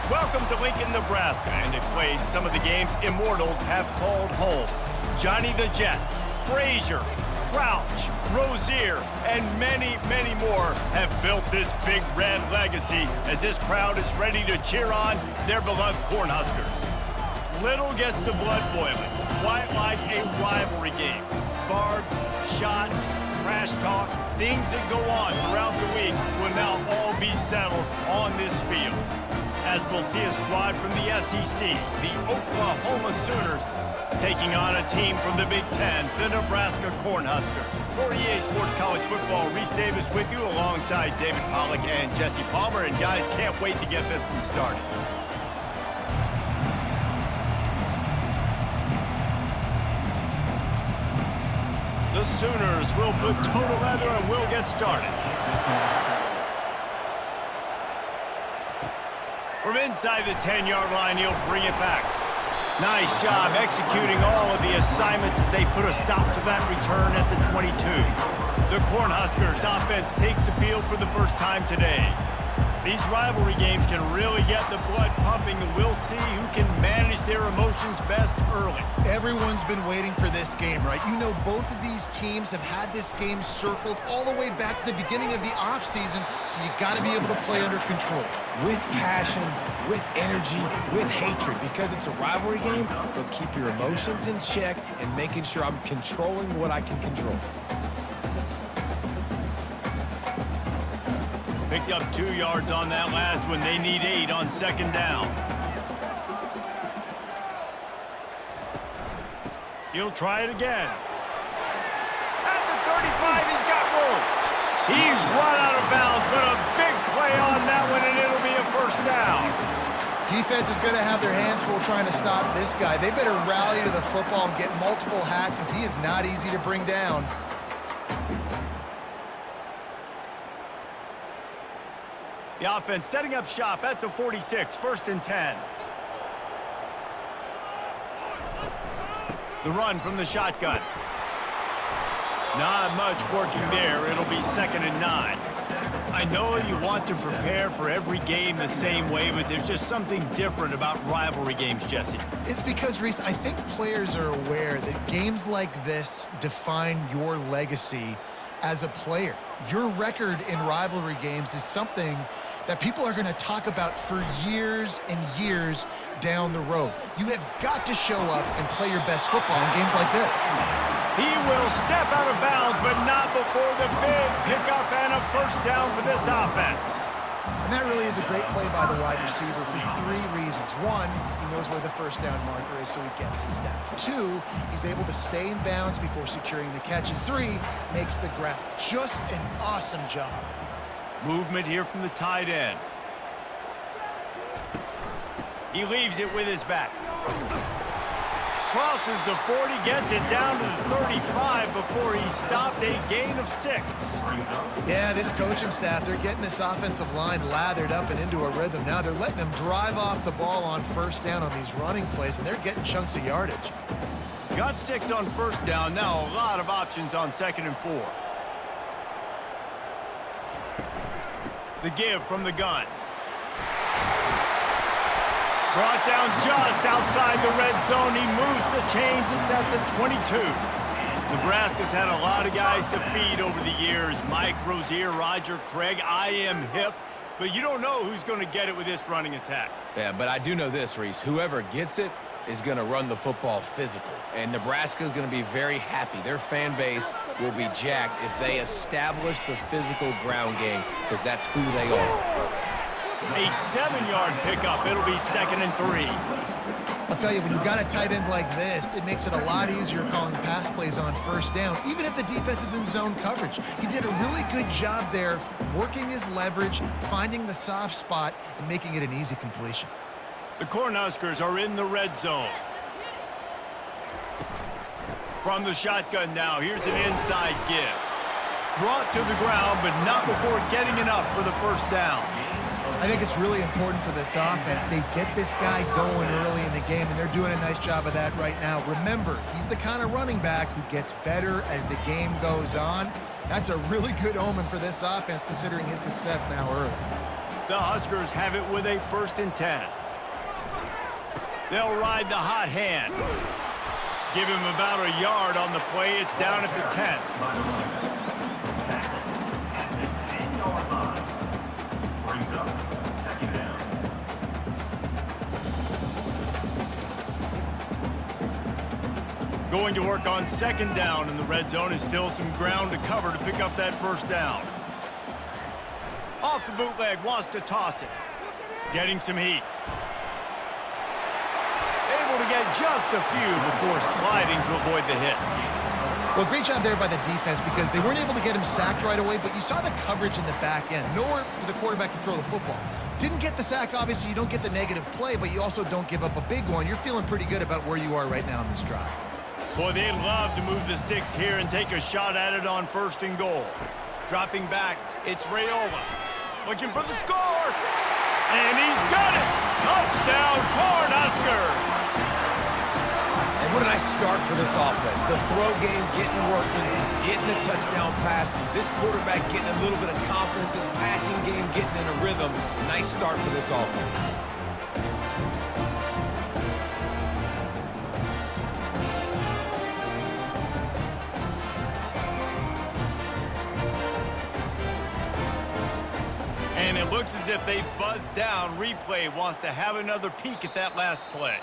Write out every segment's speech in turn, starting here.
Welcome to Lincoln, Nebraska, and a place some of the game's immortals have called home. Johnny the Jet, Frazier, Crouch, Rozier, and many, many more have built this big red legacy as this crowd is ready to cheer on their beloved Cornhuskers. Little gets the blood boiling, quite like a rivalry game. Barbs, shots, trash talk, things that go on throughout the week will now all be settled on this field. As we'll see a squad from the SEC, the Oklahoma Sooners, taking on a team from the Big Ten, the Nebraska Cornhuskers. For EA Sports College Football, Reese Davis with you alongside David Pollack and Jesse Palmer. And guys, can't wait to get this one started. The Sooners will put total leather and we'll get started. From inside the 10-yard line, he'll bring it back. Nice job executing all of the assignments as they put a stop to that return at the 22. The Cornhuskers offense takes the field for the first time today. These rivalry games can really get the blood pumping, and we'll see who can manage their emotions best early. Everyone's been waiting for this game, right? You know, both of these teams have had this game circled all the way back to the beginning of the offseason, so you got to be able to play under control. With passion, with energy, with hatred, because it's a rivalry game, but keep your emotions in check and making sure I'm controlling what I can control. Picked up 2 yards on that last one. They need 8 on second down. He'll try it again. At the 35, he's got room. He's run out of bounds, but a big play on that one, and it'll be a first down. Defense is going to have their hands full trying to stop this guy. They better rally to the football and get multiple hats because he is not easy to bring down. The offense setting up shop at the 46, first and 10. The run from the shotgun. Not much working there. It'll be second and 9. I know you want to prepare for every game the same way, but there's just something different about rivalry games, Jesse. It's because, Reese, I think players are aware that games like this define your legacy as a player. Your record in rivalry games is something that people are going to talk about for years and years down the road. You have got to show up and play your best football in games like this. He will step out of bounds, but not before the big pickup and a first down for this offense. And that really is a great play by the wide receiver for 3 reasons. 1, he knows where the first down marker is, so he gets his steps. 2, he's able to stay in bounds before securing the catch. And 3, makes the grab. Just an awesome job. Movement here from the tight end. He leaves it with his back. Crosses the 40, gets it down to the 35 before he stopped, a gain of 6. Yeah, this coaching staff, they're getting this offensive line lathered up and into a rhythm. Now they're letting them drive off the ball on first down on these running plays, and they're getting chunks of yardage. Got 6 on first down, now a lot of options on second and 4. The give from the gun. Brought down just outside the red zone. He moves the chains. It's at the 22. Nebraska's had a lot of guys to feed over the years. Mike, Rozier, Roger, Craig. I am hip. But you don't know who's going to get it with this running attack. Yeah, but I do know this, Reese. Whoever gets it is going to run the football physical. And Nebraska is going to be very happy. Their fan base will be jacked if they establish the physical ground game, because that's who they are. A 7-yard pickup. It'll be second and 3. I'll tell you, when you've got a tight end like this, it makes it a lot easier calling pass plays on first down, even if the defense is in zone coverage. He did a really good job there, working his leverage, finding the soft spot, and making it an easy completion. The Cornhuskers are in the red zone. From the shotgun now, here's an inside give. Brought to the ground, but not before getting enough for the first down. I think it's really important for this offense. They get this guy going early in the game, and they're doing a nice job of that right now. Remember, he's the kind of running back who gets better as the game goes on. That's a really good omen for this offense, considering his success now early. The Huskers have it with a 1st and 10. They'll ride the hot hand. Give him about a yard on the play. It's down at the 10. Going to work on 2nd down in the red zone. Is still some ground to cover to pick up that 1st down. Off the bootleg, wants to toss it. Getting some heat. Able to get just a few before sliding to avoid the hit. Well, great job there by the defense because they weren't able to get him sacked right away, but you saw the coverage in the back end. Nowhere for the quarterback to throw the football. Didn't get the sack, obviously. You don't get the negative play, but you also don't give up a big one. You're feeling pretty good about where you are right now in this drive. Boy, they'd love to move the sticks here and take a shot at it on 1st and goal. Dropping back, it's Rayola. Looking for the score. And he's got it. Touchdown, Cornhuskers. And what a nice start for this offense. The throw game getting working, getting the touchdown pass. This quarterback getting a little bit of confidence. This passing game getting in a rhythm. Nice start for this offense. And it looks as if they buzzed down. Replay wants to have another peek at that last play.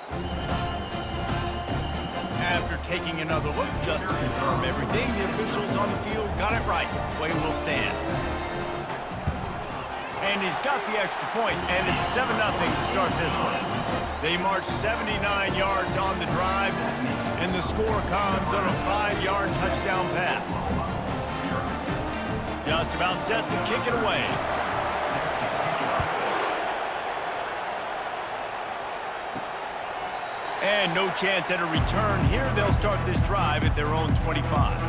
After taking another look just to confirm everything, the officials on the field got it right. Play will stand. And he's got the extra point, and it's 7-0 to start this one. They march 79 yards on the drive, and the score comes on a 5-yard touchdown pass. Just about set to kick it away. And no chance at a return here. They'll start this drive at their own 25.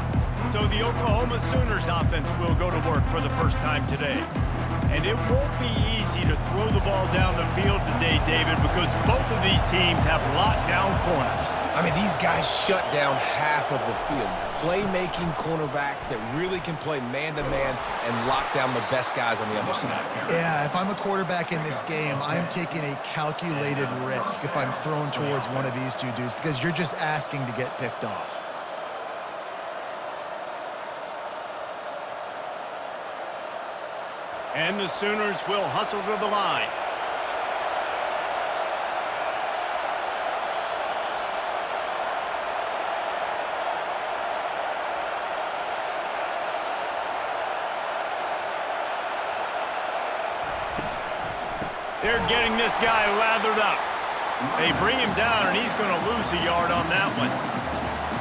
So the Oklahoma Sooners offense will go to work for the first time today. And it won't be easy to throw the ball down the field today, David, because both of these teams have locked down corners. I mean, these guys shut down half of the field. Playmaking cornerbacks that really can play man-to-man and lock down the best guys on the other side. Yeah, if I'm a quarterback in this game, I'm taking a calculated risk if I'm thrown towards one of these two dudes because you're just asking to get picked off. And the Sooners will hustle to the line. They're getting this guy lathered up. They bring him down, and he's going to lose a yard on that one.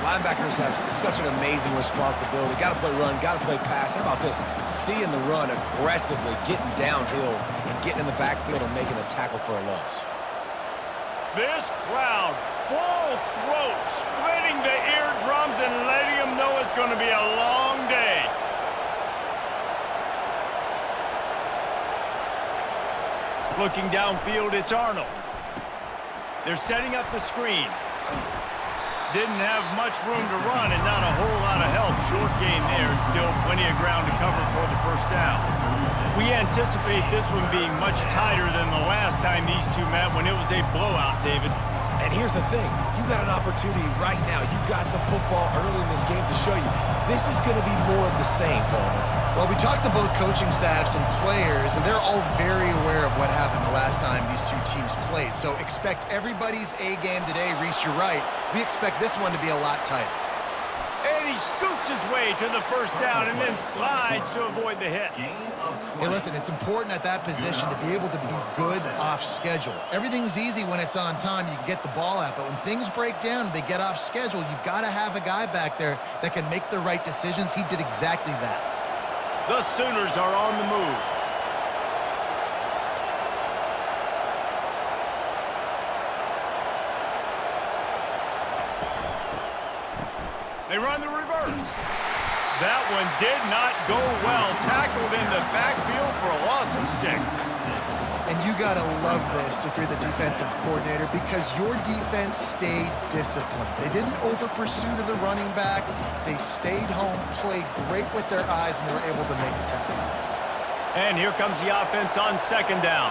Linebackers have such an amazing responsibility. Got to play run, got to play pass. How about this? Seeing the run aggressively, getting downhill, and getting in the backfield and making a tackle for a loss. This crowd, full throat, splitting the eardrums and letting them know it's going to be a long day. Looking downfield, it's Arnold. They're setting up the screen. Didn't have much room to run and not a whole lot of help. Short game there and still plenty of ground to cover for the 1st down. We anticipate this one being much tighter than the last time these two met when it was a blowout, David. And here's the thing. You got an opportunity right now. You got the football early in this game to show you. This is going to be more of the same, Palmer. Well, we talked to both coaching staffs and players, and they're all very aware of what happened the last time these two teams played. So expect everybody's A game today. Reese, you're right. We expect this one to be a lot tighter. And he scoots his way to the 1st down and then slides to avoid the hit. Hey, listen, it's important at that position to be able to be good off schedule. Everything's easy when it's on time. You can get the ball out. But when things break down and they get off schedule, you've got to have a guy back there that can make the right decisions. He did exactly that. The Sooners are on the move. They run the reverse. That one did not go well. Tackled in the backfield for a loss of 6. And you got to love this if you're the defensive coordinator because your defense stayed disciplined. They didn't over-pursue to the running back. They stayed home, played great with their eyes, and they were able to make the tackle. And here comes the offense on second down.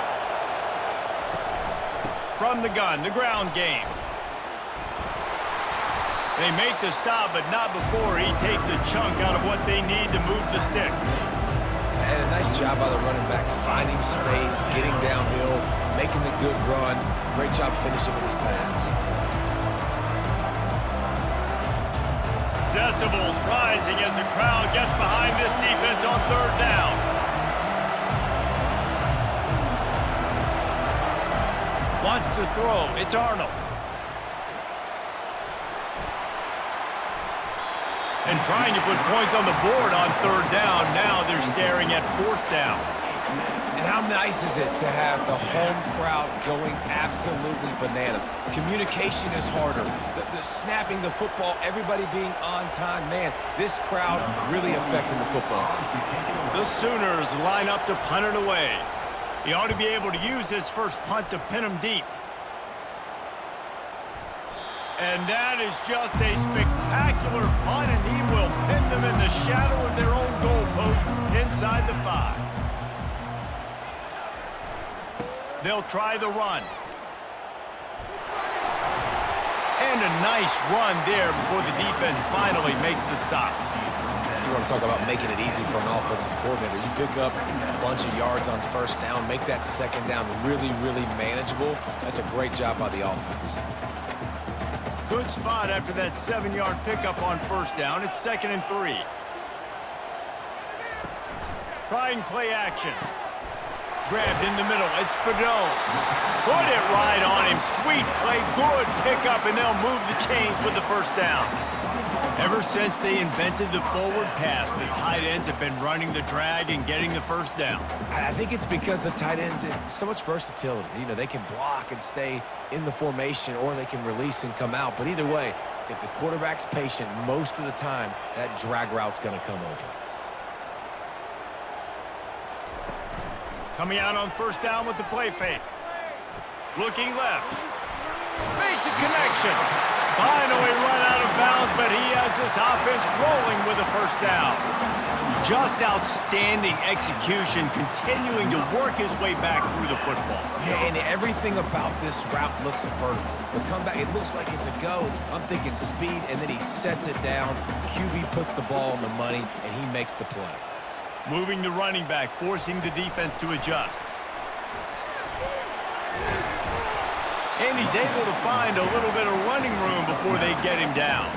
From the gun, the ground game. They make the stop, but not before he takes a chunk out of what they need to move the sticks. And a nice job by the running back, finding space, getting downhill, making the good run. Great job finishing with his pads. Decibels rising as the crowd gets behind this defense on third down. Wants to throw. It's Arnold. And trying to put points on the board on third down. Now they're staring at fourth down. And how nice is it to have the home crowd going absolutely bananas? Communication is harder. The snapping the football, everybody being on time. Man, this crowd really affecting the football. The Sooners line up to punt it away. He ought to be able to use his first punt to pin him deep. And that is just a spectacular punt, and he will pin them in the shadow of their own goalpost inside the 5. They'll try the run. And a nice run there before the defense finally makes the stop. You want to talk about making it easy for an offensive coordinator. You pick up a bunch of yards on first down, make that second down really, really manageable. That's a great job by the offense. Good spot after that 7-yard pickup on first down. It's 2nd and 3. Trying play action. Grabbed in the middle. It's Fidel. Put it right on him. Sweet play. Good pickup, and they'll move the chains with the first down. Ever since they invented the forward pass, the tight ends have been running the drag and getting the first down. I think it's because the tight ends is so much versatility. You know, they can block and stay in the formation, or they can release and come out. But either way, if the quarterback's patient, most of the time, that drag route's going to come open. Coming out on first down with the play fake. Looking left. Makes a connection. Finally run out of bounds, but he has this offense rolling with a first down. Just outstanding execution, continuing to work his way back through the football. Yeah, and everything about this route looks vertical. The comeback, it looks like it's a go. I'm thinking speed, and then he sets it down. QB puts the ball on the money, and he makes the play. Moving the running back, forcing the defense to adjust. And he's able to find a little bit of running room before they get him down.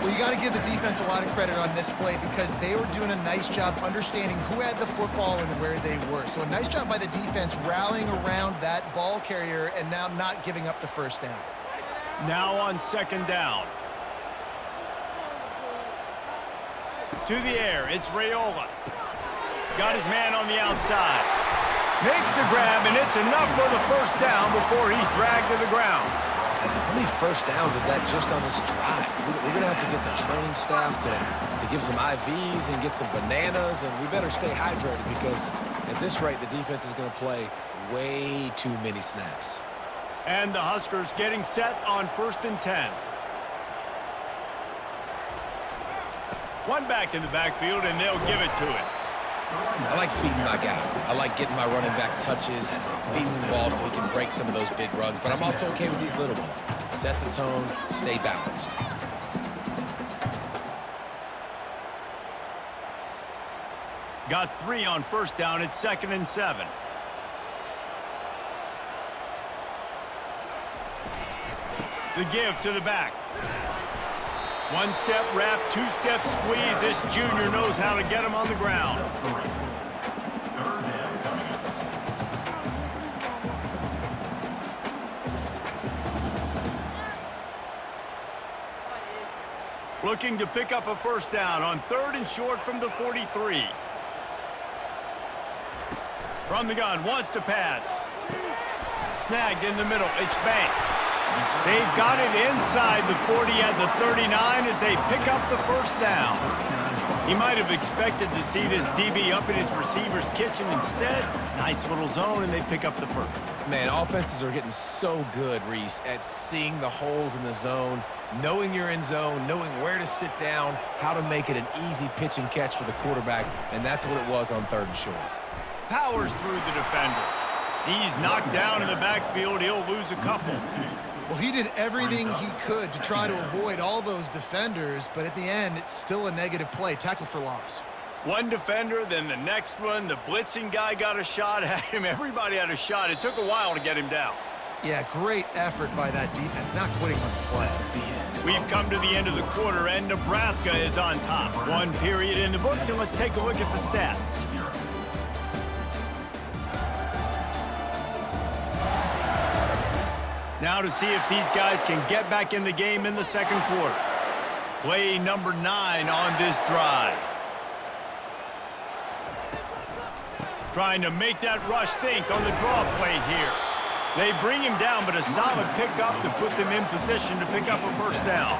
Well, you got to give the defense a lot of credit on this play because they were doing a nice job understanding who had the football and where they were. So a nice job by the defense rallying around that ball carrier and now not giving up the first down. Now on second down. To the air, it's Raiola. Got his man on the outside. Makes the grab, and it's enough for the first down before he's dragged to the ground. How many first downs is that just on this drive? We're going to have to get the training staff to give some IVs and get some bananas, and we better stay hydrated because at this rate, the defense is going to play way too many snaps. And the Huskers getting set on 1st and 10. One back in the backfield, and they'll give it to him. I like feeding my guy. I like getting my running back touches, feeding the ball so he can break some of those big runs. But I'm also okay with these little ones. Set the tone, stay balanced. Got 3 on first down. It's 2nd and 7. The give to the back. One-step wrap, two-step squeeze. This junior knows how to get him on the ground. Looking to pick up a first down on 3rd and short from the 43. From the gun, wants to pass. Snagged in the middle, it's Banks. They've got it inside the 40 at the 39 as they pick up the first down. He might have expected to see this DB up in his receiver's kitchen. Instead, nice little zone, and they pick up the first. Man, offenses are getting so good, Reese, at seeing the holes in the zone, knowing you're in zone, knowing where to sit down, how to make it an easy pitch and catch for the quarterback, and that's what it was on 3rd and short. Powers through the defender. He's knocked down in the backfield. He'll lose a couple. Well, he did everything he could to try to avoid all those defenders, but at the end, it's still a negative play. Tackle for loss. One defender, then the next one. The blitzing guy got a shot at him. Everybody had a shot. It took a while to get him down. Yeah, great effort by that defense, not quitting on the play. We've come to the end of the quarter, and Nebraska is on top. One period in the books, and let's take a look at the stats. Now to see if these guys can get back in the game in the second quarter. Play number 9 on this drive. Trying to make that rush think on the draw play here. They bring him down, but a solid pickup to put them in position to pick up a first down.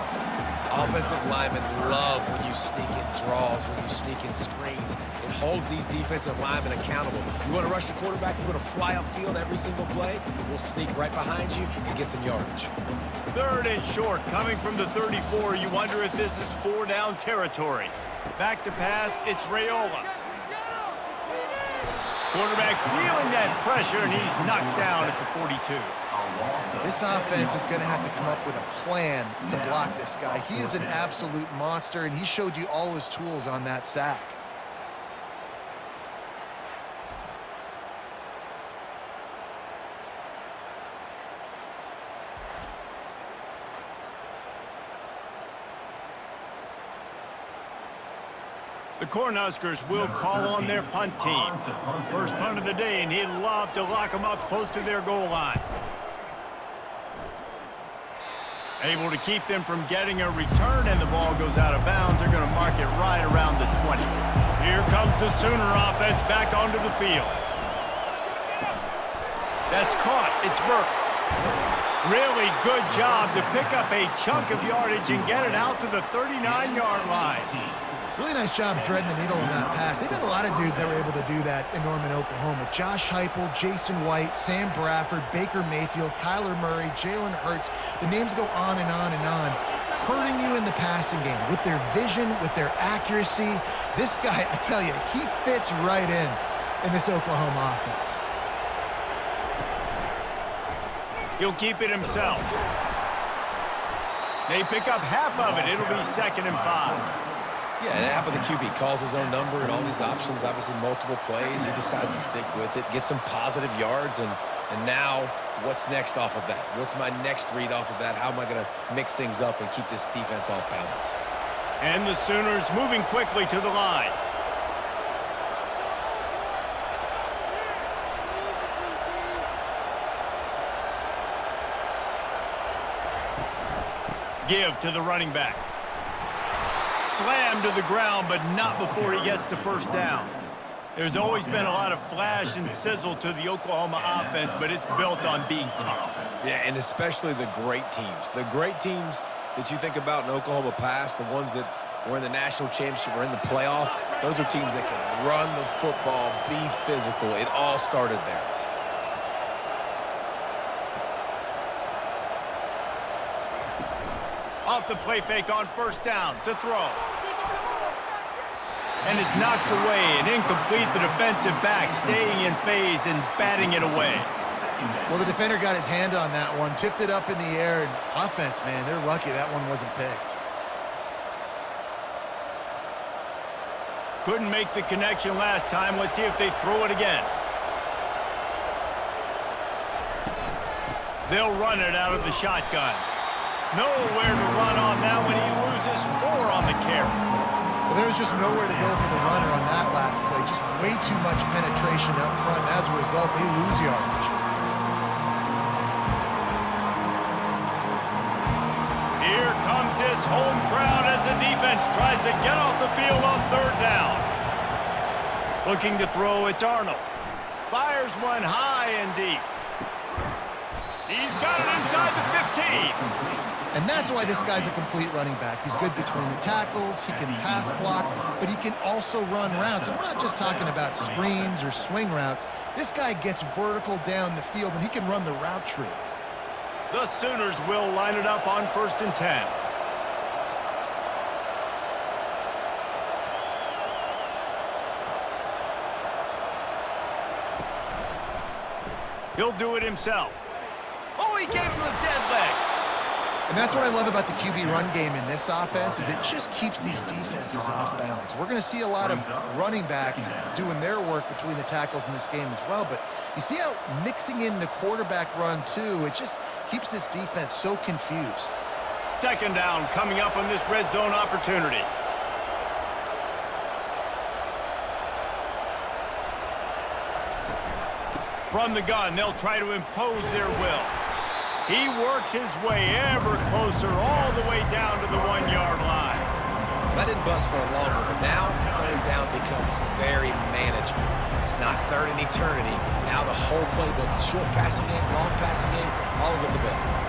Offensive linemen love when you sneak in draws, when you sneak in screens. It holds these defensive linemen accountable. You want to rush the quarterback, you want to fly upfield every single play, we'll sneak right behind you and get some yardage. 3rd and short, coming from the 34. You wonder if this is 4-down territory. Back to pass, it's Raiola. Quarterback feeling that pressure, and he's knocked down at the 42. This offense is going to have to come up with a plan to block this guy. He is an absolute monster, and he showed you all his tools on that sack. The Cornhuskers will call on their punt team. First punt of the day, and he'd love to lock them up close to their goal line. Able to keep them from getting a return, and the ball goes out of bounds. They're going to mark it right around the 20. Here comes the Sooner offense back onto the field. That's caught. It's Burks. Really good job to pick up a chunk of yardage and get it out to the 39-yard line. Really nice job threading the needle in that pass. They've had a lot of dudes that were able to do that in Norman, Oklahoma. Josh Heupel, Jason White, Sam Bradford, Baker Mayfield, Kyler Murray, Jalen Hurts. The names go on and on and on. Hurting you in the passing game with their vision, with their accuracy. This guy, I tell you, he fits right in this Oklahoma offense. He'll keep it himself. They pick up half of it. It'll be 2nd and 5. Yeah, and how about the QB? Calls his own number and all these options, obviously multiple plays. He decides to stick with it, get some positive yards, and now what's next off of that? What's my next read off of that? How am I going to mix things up and keep this defense off balance? And the Sooners moving quickly to the line. Give to the running back. Slammed to the ground, but not before he gets the first down. There's always been a lot of flash and sizzle to the Oklahoma offense, but it's built on being tough. Yeah, and especially the great teams. The great teams that you think about in Oklahoma past, the ones that were in the national championship or in the playoff, those are teams that can run the football, be physical. It all started there. Off the play fake on first down to throw. And is knocked away and incomplete. The defensive back staying in phase and batting it away. Well, the defender got his hand on that one, tipped it up in the air, and offense, man, they're lucky that one wasn't picked. Couldn't make the connection last time. Let's see if they throw it again. They'll run it out of the shotgun. Nowhere to run on that one. He loses 4 on the carry. Well, there was just nowhere to go for the runner on that last play. Just way too much penetration out front, and as a result, they lose yardage. Here comes this home crowd as the defense tries to get off the field on 3rd down. Looking to throw, it's Arnold. Fires one high and deep. He's got it inside the 15. And that's why this guy's a complete running back. He's good between the tackles, he can pass block, but he can also run routes. And we're not just talking about screens or swing routes. This guy gets vertical down the field, and he can run the route tree. The Sooners will line it up on 1st and 10. He'll do it himself. Oh, he gave him the dead leg. And that's what I love about the QB run game in this offense is it just keeps these defenses off balance. We're going to see a lot of running backs doing their work between the tackles in this game as well. But you see how mixing in the quarterback run, too, it just keeps this defense so confused. Second down coming up on this red zone opportunity. From the gun, they'll try to impose their will. He works his way ever closer all the way down to the 1-yard line. That didn't bust for a long one, but now third down becomes very manageable. It's not third in eternity. Now the whole playbook, the short passing game, long passing game, all of it's available.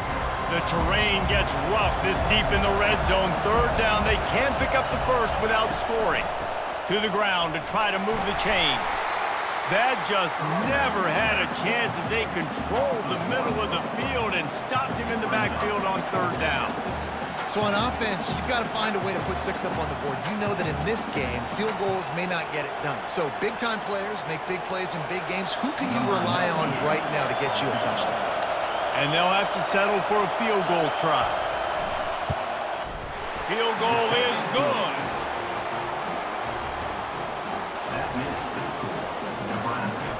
The terrain gets rough this deep in the red zone. Third down, they can't pick up the first without scoring. To the ground to try to move the chains. That just never had a chance as they controlled the middle of the field and stopped him in the backfield on third down. So on offense, you've got to find a way to put 6 up on the board. You know that in this game, field goals may not get it done. So big-time players make big plays in big games. Who can you rely on right now to get you a touchdown? And they'll have to settle for a field goal try. Field goal is good. That makes the score. Nebraska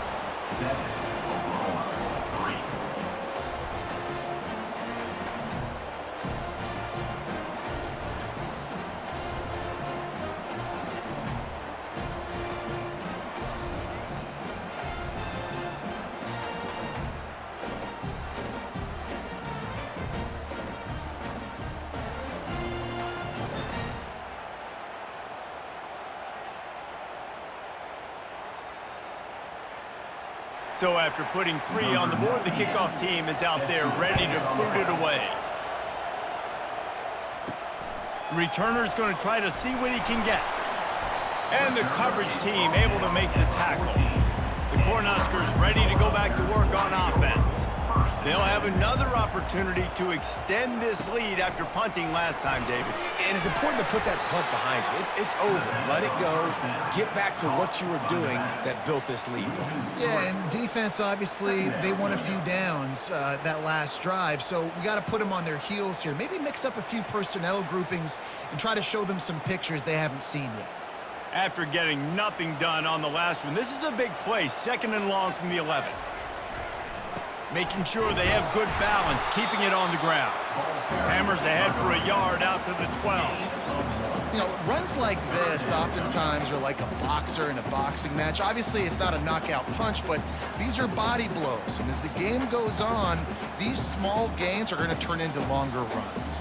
7, Oklahoma 3. So after putting 3 on the board, the kickoff team is out there ready to boot it away. Returner's going to try to see what he can get. And the coverage team able to make the tackle. The Cornhuskers ready to go back to work on offense. They'll have another opportunity to extend this lead after punting last time, David. And it's important to put that punt behind you. It's over. Let it go. Get back to what you were doing that built this lead. Yeah, and defense, obviously, they won a few downs that last drive, so we got to put them on their heels here. Maybe mix up a few personnel groupings and try to show them some pictures they haven't seen yet. After getting nothing done on the last one, this is a big play, 2nd and long from the 11. Making sure they have good balance, keeping it on the ground. Hammers ahead for a yard out to the 12. You know, runs like this oftentimes are like a boxer in a boxing match. Obviously, it's not a knockout punch, but these are body blows. And as the game goes on, these small gains are going to turn into longer runs.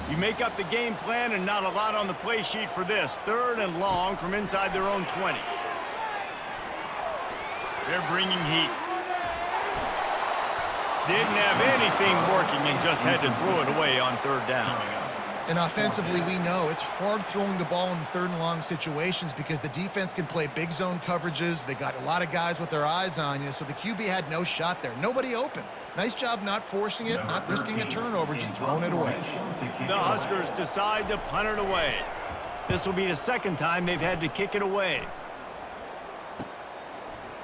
You make up the game plan and not a lot on the play sheet for this. 3rd and long from inside their own 20. They're bringing heat. Didn't have anything working and just had to throw it away on 3rd down. And offensively, we know it's hard throwing the ball in 3rd and long situations because the defense can play big zone coverages. They got a lot of guys with their eyes on you, so the QB had no shot there. Nobody open. Nice job not forcing it, not risking a turnover, just throwing it away. The Huskers decide to punt it away. This will be the 2nd time they've had to kick it away.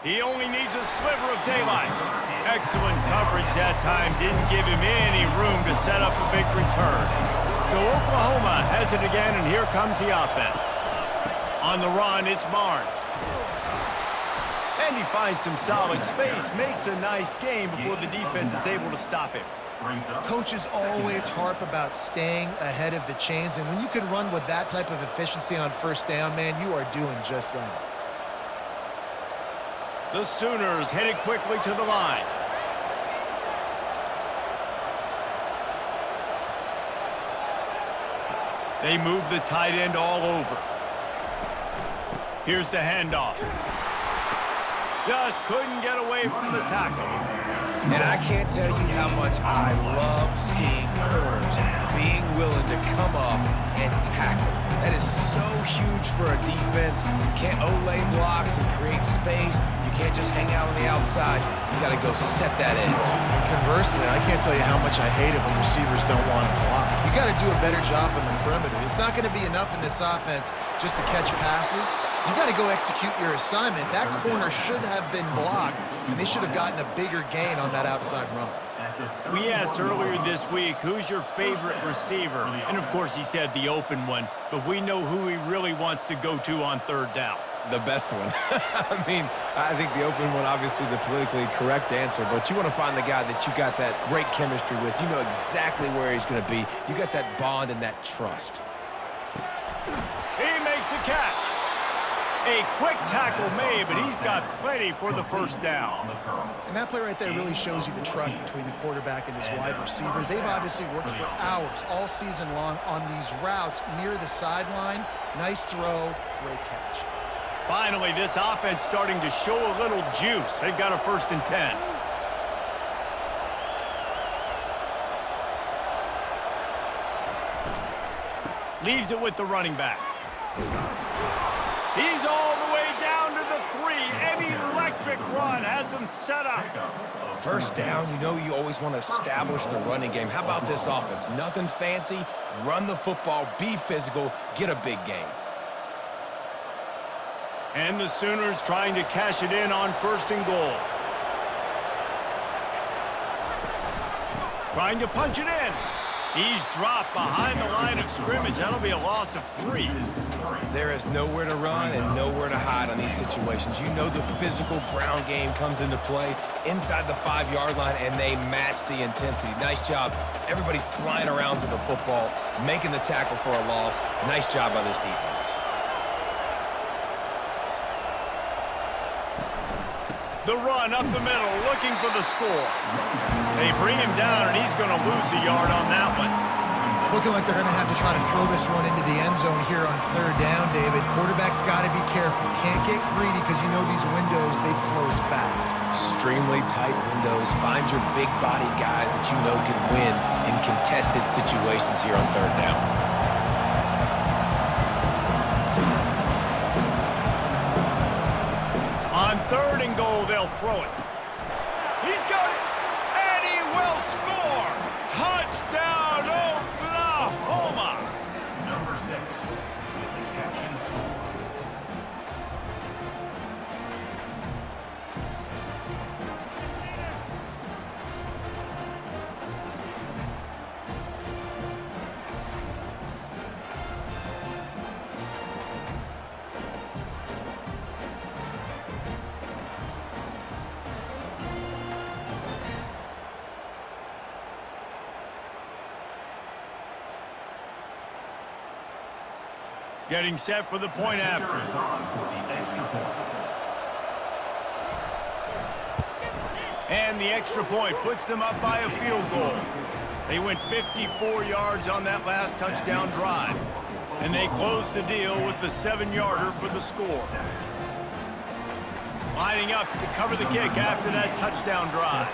He only needs a sliver of daylight. Excellent coverage that time. Didn't give him any room to set up a big return. So Oklahoma has it again, and here comes the offense. On the run, it's Barnes. And he finds some solid space, makes a nice game before the defense is able to stop him. Coaches always harp about staying ahead of the chains, and when you can run with that type of efficiency on 1st down, man, you are doing just that. The Sooners headed quickly to the line. They move the tight end all over. Here's the handoff. Just couldn't get away from the tackle. And I can't tell you how much I love seeing corners being willing to come up and tackle. That is so huge for a defense. You can't olay blocks and create space. You can't just hang out on the outside. You got to go set that edge. Conversely, I can't tell you how much I hate it when receivers don't want to block. You got to do a better job on the perimeter. It's not going to be enough in this offense just to catch passes. You've got to go execute your assignment. That corner should have been blocked, and they should have gotten a bigger gain on that outside run. We asked earlier this week, who's your favorite receiver? And, of course, he said the open one, but we know who he really wants to go to on third down. The best one. I mean, I think the open one, obviously the politically correct answer, but you want to find the guy that you got that great chemistry with. You know exactly where he's going to be. You got that bond and that trust. He makes a catch. A quick tackle made, but he's got plenty for the first down. And that play right there really shows you the trust between the quarterback and his wide receiver. They've obviously worked for hours all season long on these routes near the sideline. Nice throw, great catch. Finally, this offense starting to show a little juice. They've got a 1st and 10. Leaves it with the running back. He's all the way down to the 3. An electric run has him set up. First down, you know you always want to establish the running game. How about this offense? Nothing fancy. Run the football, be physical, get a big gain. And the Sooners trying to cash it in on 1st and goal. Trying to punch it in. He's dropped behind the line of scrimmage. That'll be a loss of 3. There is nowhere to run and nowhere to hide on these situations. You know the physical ground game comes into play inside the 5-yard line, and they match the intensity. Nice job. Everybody flying around to the football, making the tackle for a loss. Nice job by this defense. The run up the middle, looking for the score. They bring him down, and he's going to lose a yard on that one. It's looking like they're going to have to try to throw this one into the end zone here on 3rd down, David. Quarterback's got to be careful. Can't get greedy because you know these windows, they close fast. Extremely tight windows. Find your big body guys that you know can win in contested situations here on 3rd down. On 3rd and goal, they'll throw it. He's got it, and he will score. Touchdown, Oklahoma. Number 6 with the catch and score. Getting set for the point after. Is on for the extra point. And the extra point puts them up by a field goal. They went 54 yards on that last touchdown drive. And they close the deal with the 7-yarder for the score. Lining up to cover the kick after that touchdown drive.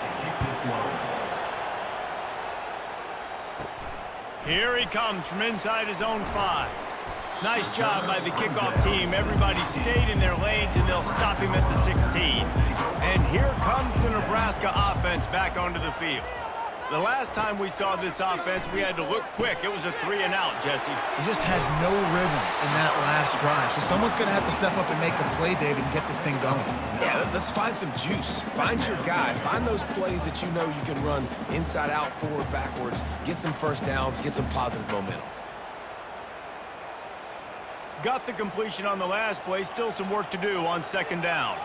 Here he comes from inside his own 5. Nice job by the kickoff team. Everybody stayed in their lanes, and they'll stop him at the 16. And here comes the Nebraska offense back onto the field. The last time we saw this offense, we had to look quick. It was a 3-and-out, Jesse. He just had no rhythm in that last drive. So someone's going to have to step up and make a play, David, and get this thing going. Yeah, let's find some juice. Find your guy. Find those plays that you know you can run inside out, forward, backwards. Get some first downs. Get some positive momentum. Got the completion on the last play. Still some work to do on 2nd down.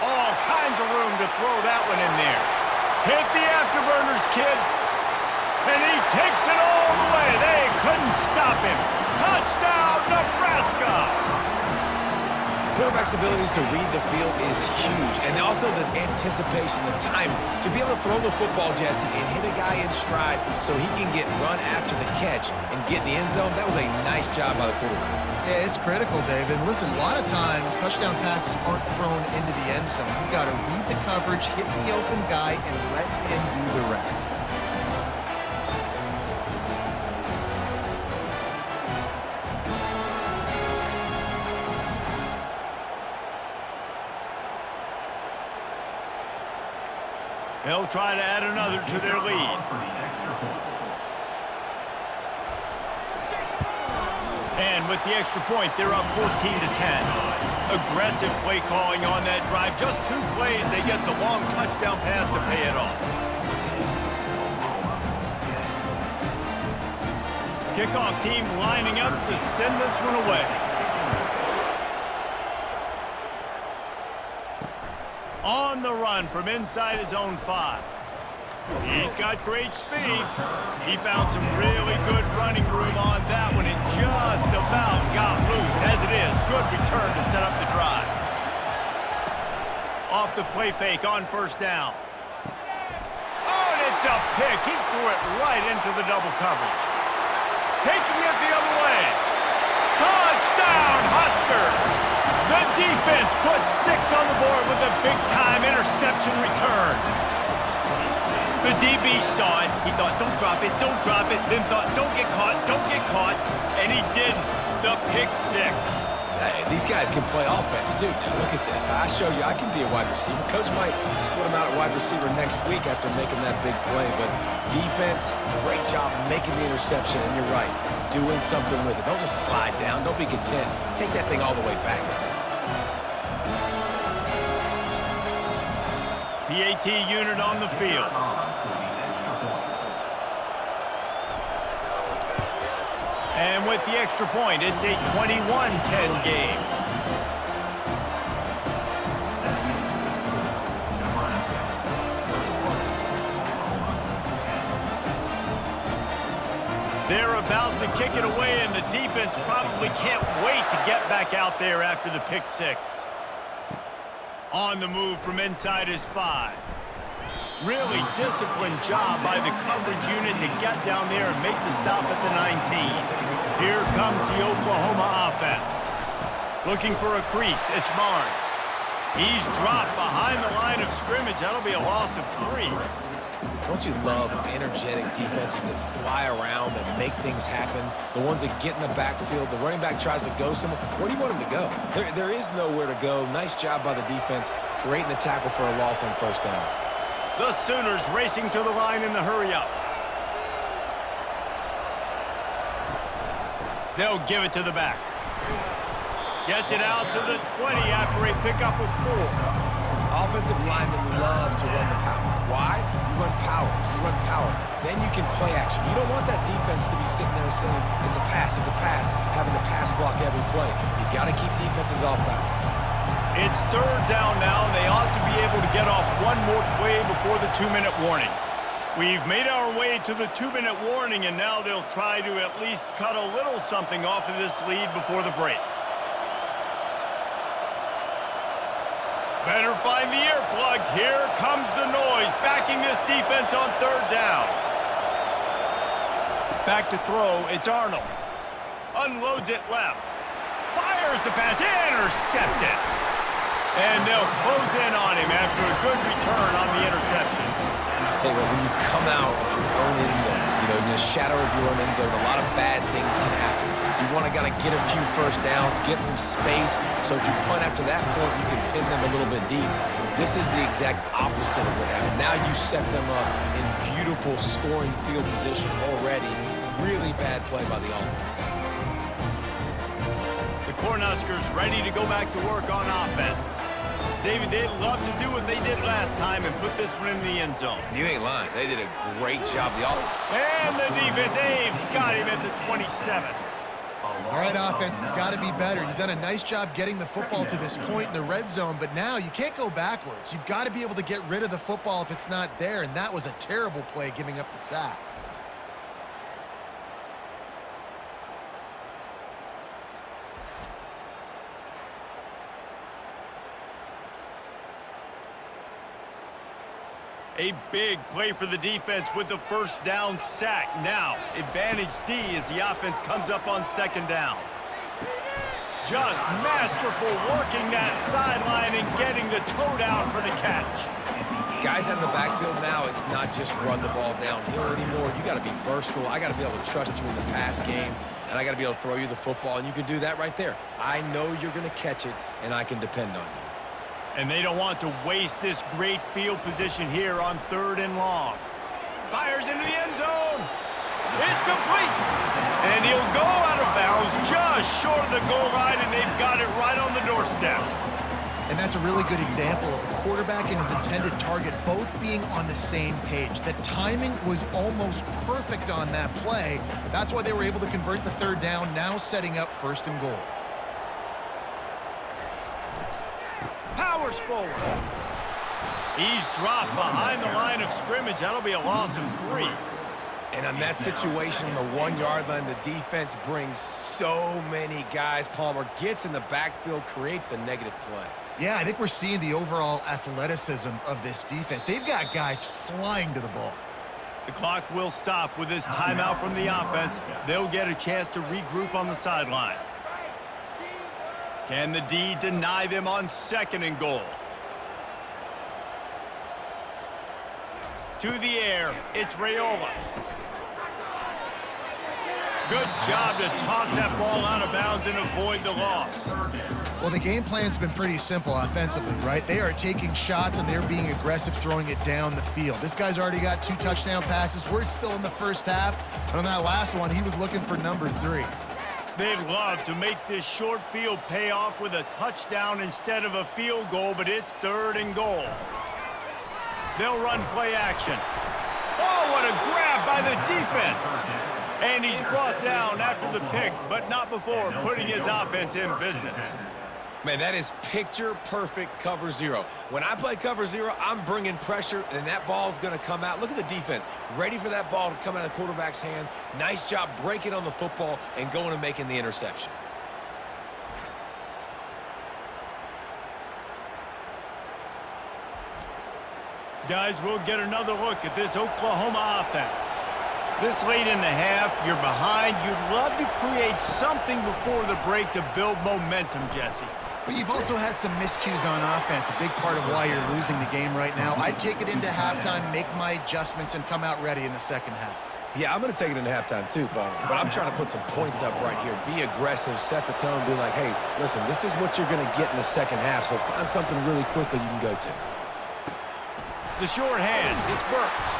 All kinds of room to throw that one in there. Hit the afterburners, kid. And he takes it all the way. They couldn't stop him. Touchdown, Nebraska! Quarterback's abilities to read the field is huge, and also the anticipation, the time to be able to throw the football, Jesse, and hit a guy in stride so he can get run after the catch and get in the end zone. That was a nice job by the quarterback. Yeah, it's critical, David. Listen, a lot of times touchdown passes aren't thrown into the end zone. You've got to read the coverage, hit the open guy, and let him do the rest. They'll try to add another to their lead. And with the extra point, they're up 14-10. Aggressive play calling on that drive. Just 2 plays, they get the long touchdown pass to pay it off. Kickoff team lining up to send this one away. On the run from inside his own 5. He's got great speed. He found some really good running room on that one and just about got loose. As it is, good return to set up the drive. Off the play fake on first down. Oh, and it's a pick. He threw it right into the double coverage. Taking it the other way. Touchdown, Huskers! The defense puts 6 on the board with a big-time interception return. The DB saw it. He thought, don't drop it, then thought, don't get caught, and he didn't. The pick 6. Hey, these guys can play offense, too. Now, look at this. I showed you I can be a wide receiver. Coach might split him out at wide receiver next week after making that big play, but defense, great job making the interception, and you're right, doing something with it. Don't just slide down. Don't be content. Take that thing all the way back. PAT unit on the field. And with the extra point, it's a 21-10 game. They're about to kick it away, and the defense probably can't wait to get back out there after the pick 6. On the move from inside his 5. Really disciplined job by the coverage unit to get down there and make the stop at the 19. Here comes the Oklahoma offense. Looking for a crease, it's Barnes. He's dropped behind the line of scrimmage. That'll be a loss of 3. Don't you love energetic defenses that fly around and make things happen? The ones that get in the backfield, the running back tries to go somewhere. Where do you want him to go? There is nowhere to go. Nice job by the defense creating the tackle for a loss on first down. The Sooners racing to the line in the hurry-up. They'll give it to the back. Gets it out to the 20 after a pickup of 4. Offensive linemen love to run the power. Why? You run power. You run power. Then you can play action. You don't want that defense to be sitting there saying, it's a pass, having to pass block every play. You got to keep defenses off balance. It's third down now, and they ought to be able to get off one more play before the 2-minute warning. We've made our way to the 2-minute warning, and now they'll try to at least cut a little something off of this lead before the break. Better find the earplugs. Here comes the noise, backing this defense on third down. Back to throw, it's Arnold. Unloads it left. Fires the pass, intercepted. And they'll close in on him after a good return on the interception. I'll tell you what, when you come out of your own end zone, in the shadow of your own end zone, a lot of bad things can happen. You want to get a few first downs, get some space, so if you punt after that point, you can pin them a little bit deep. This is the exact opposite of what happened. Now you set them up in beautiful scoring field position already. Really bad play by the offense. The Cornhuskers ready to go back to work on offense. David, they'd love to do what they did last time and put this one in the end zone. You ain't lying. They did a great job. And the defense, they've got him at the 27. All right, offense has got to be better. You've done a nice job getting the football to this point in the red zone, but now you can't go backwards. You've got to be able to get rid of the football if it's not there, and that was a terrible play giving up the sack. A big play for the defense with the first down sack. Now, advantage D as the offense comes up on second down. Just masterful working that sideline and getting the toe down for the catch. Guys out in the backfield now, it's not just run the ball downhill anymore. You got to be versatile. I got to be able to trust you in the pass game, and I got to be able to throw you the football, and you can do that right there. I know you're going to catch it, and I can depend on you. And they don't want to waste this great field position here on third and long. Fires into the end zone. It's complete. And he'll go out of bounds just short of the goal line, and they've got it right on the doorstep. And that's a really good example of a quarterback and his intended target both being on the same page. The timing was almost perfect on that play. That's why they were able to convert the third down, now setting up 1st and goal. Powers forward. He's dropped behind the line of scrimmage. That'll be a loss of 3. And on that situation, on the 1-yard line, the defense brings so many guys. Palmer gets in the backfield, creates the negative play. Yeah, I think we're seeing the overall athleticism of this defense. They've got guys flying to the ball. The clock will stop with this timeout from the offense. They'll get a chance to regroup on the sideline. Can the D deny them on 2nd and goal? To the air, it's Raiola. Good job to toss that ball out of bounds and avoid the loss. Well, the game plan's been pretty simple offensively, right? They are taking shots and they're being aggressive, throwing it down the field. This guy's already got 2 touchdown passes. We're still in the first half. And on that last one, he was looking for number 3. They'd love to make this short field pay off with a touchdown instead of a field goal, but it's 3rd and goal. They'll run play action. Oh, what a grab by the defense. And he's brought down after the pick, but not before putting his offense in business. Man, that is picture-perfect cover 0. When I play cover 0, I'm bringing pressure, and that ball's going to come out. Look at the defense, ready for that ball to come out of the quarterback's hand. Nice job breaking on the football and going and making the interception. Guys, we'll get another look at this Oklahoma offense. This late in the half, you're behind. You'd love to create something before the break to build momentum, Jesse. But you've also had some miscues on offense, a big part of why you're losing the game right now. I'd take it into halftime, make my adjustments, and come out ready in the 2nd half. Yeah, I'm going to take it into halftime too, Paul. But I'm trying to put some points up right here. Be aggressive, set the tone, be like, hey, listen, this is what you're going to get in the 2nd half, so find something really quickly you can go to. The short hands, it's Burks.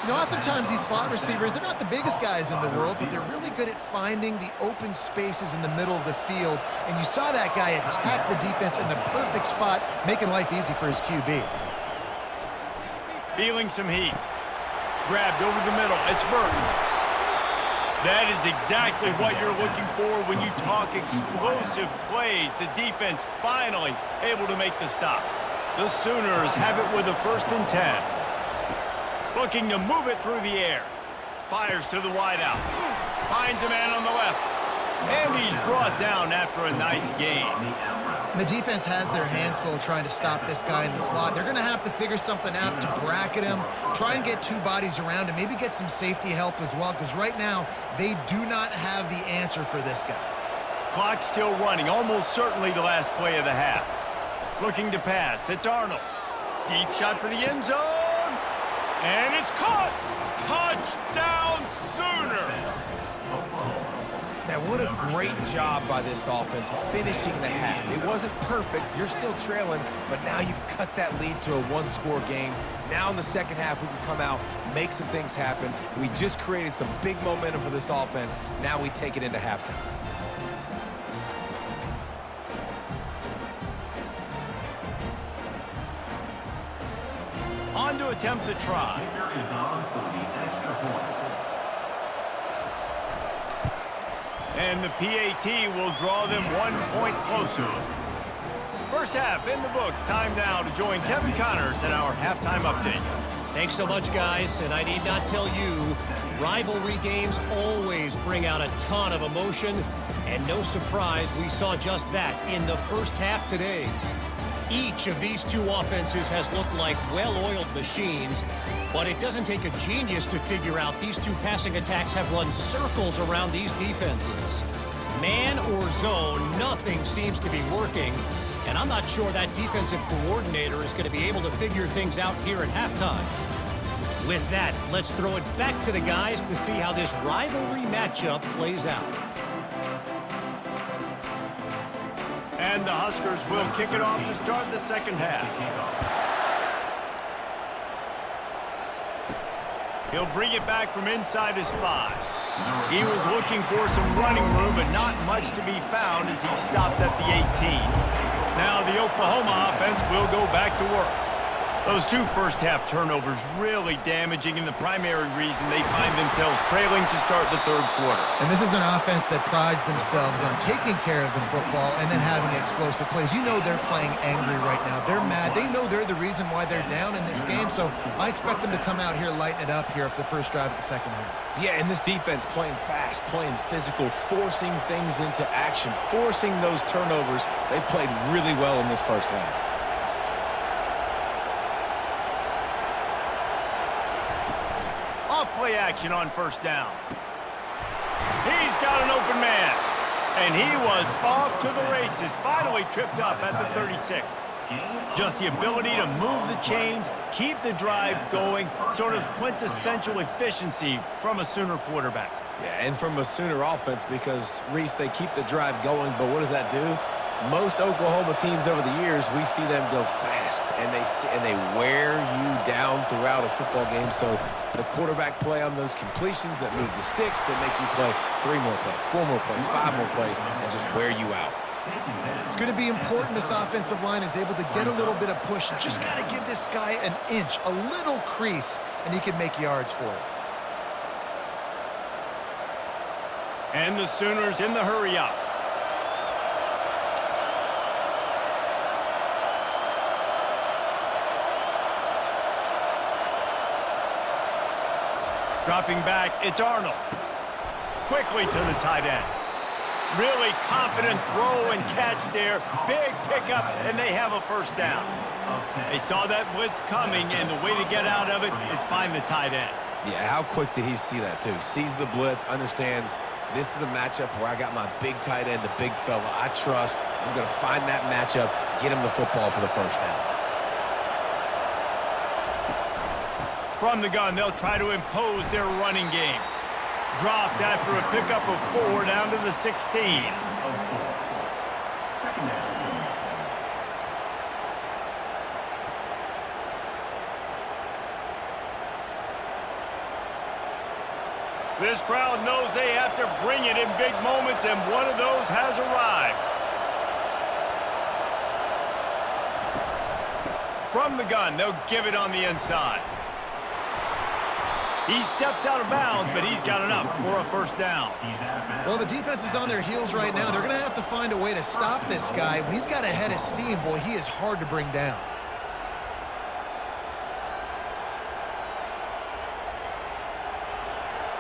You know, oftentimes these slot receivers, they're not the biggest guys in the world, but they're really good at finding the open spaces in the middle of the field. And you saw that guy attack the defense in the perfect spot, making life easy for his QB. Feeling some heat. Grabbed over the middle. It's Burks. That is exactly what you're looking for when you talk explosive plays. The defense finally able to make the stop. The Sooners have it with a 1st and 10. Looking to move it through the air. Fires to the wideout. Finds a man on the left. And he's brought down after a nice gain. The defense has their hands full trying to stop this guy in the slot. They're going to have to figure something out to bracket him, try and get 2 bodies around him, maybe get some safety help as well, because right now they do not have the answer for this guy. Clock still running, almost certainly the last play of the half. Looking to pass, it's Arnold. Deep shot for the end zone. And it's caught! Touchdown Sooners! Man, what a great job by this offense finishing the half. It wasn't perfect. You're still trailing, but now you've cut that lead to a 1-score game. Now in the 2nd half, we can come out, make some things happen. We just created some big momentum for this offense. Now we take it into halftime. On to attempt the try. Is on for the extra point. And the PAT will draw them 1 point closer. First half in the books. Time now to join Kevin Connors at our halftime update. Thanks so much, guys. And I need not tell you, rivalry games always bring out a ton of emotion. And no surprise, we saw just that in the first half today. Each of these 2 offenses has looked like well-oiled machines, but it doesn't take a genius to figure out these 2 passing attacks have run circles around these defenses. Man or zone, nothing seems to be working, and I'm not sure that defensive coordinator is going to be able to figure things out here at halftime. With that, let's throw it back to the guys to see how this rivalry matchup plays out. And the Huskers will kick it off to start the 2nd half. He'll bring it back from inside his 5. He was looking for some running room, but not much to be found as he stopped at the 18. Now the Oklahoma offense will go back to work. Those 2 first-half turnovers really damaging, and the primary reason they find themselves trailing to start the 3rd quarter. And this is an offense that prides themselves on taking care of the football and then having explosive plays. You know they're playing angry right now. They're mad. They know they're the reason why they're down in this game, so I expect them to come out here, lighten it up here after the first drive of the second half. Yeah, and this defense playing fast, playing physical, forcing things into action, forcing those turnovers. They played really well in this first half. Play action on first down. He's got an open man. And he was off to the races. Finally tripped up at the 36. Just the ability to move the chains, keep the drive going, sort of quintessential efficiency from a Sooner quarterback. Yeah, and from a Sooner offense because, Reese, they keep the drive going, but what does that do? Most Oklahoma teams over the years, we see them go fast, and they wear you down throughout a football game. So the quarterback play on those completions that move the sticks, that make you play 3 more plays, 4 more plays, 5 more plays, and just wear you out. It's going to be important this offensive line is able to get a little bit of push. You just got to give this guy an inch, a little crease, and he can make yards for it. And the Sooners in the hurry up. Dropping back, it's Arnold. Quickly to the tight end. Really confident throw and catch there. Big pickup, and they have a first down. They saw that blitz coming, and the way to get out of it is find the tight end. Yeah, how quick did he see that, too? Sees the blitz, understands this is a matchup where I got my big tight end, the big fella I trust. I'm going to find that matchup, get him the football for the first down. From the gun, they'll try to impose their running game. Dropped after a pickup of 4 down to the 16. Second down. This crowd knows they have to bring it in big moments, and one of those has arrived. From the gun, they'll give it on the inside. He steps out of bounds, but he's got enough for a first down. Well, the defense is on their heels right now. They're going to have to find a way to stop this guy. When he's got a head of steam, boy, he is hard to bring down.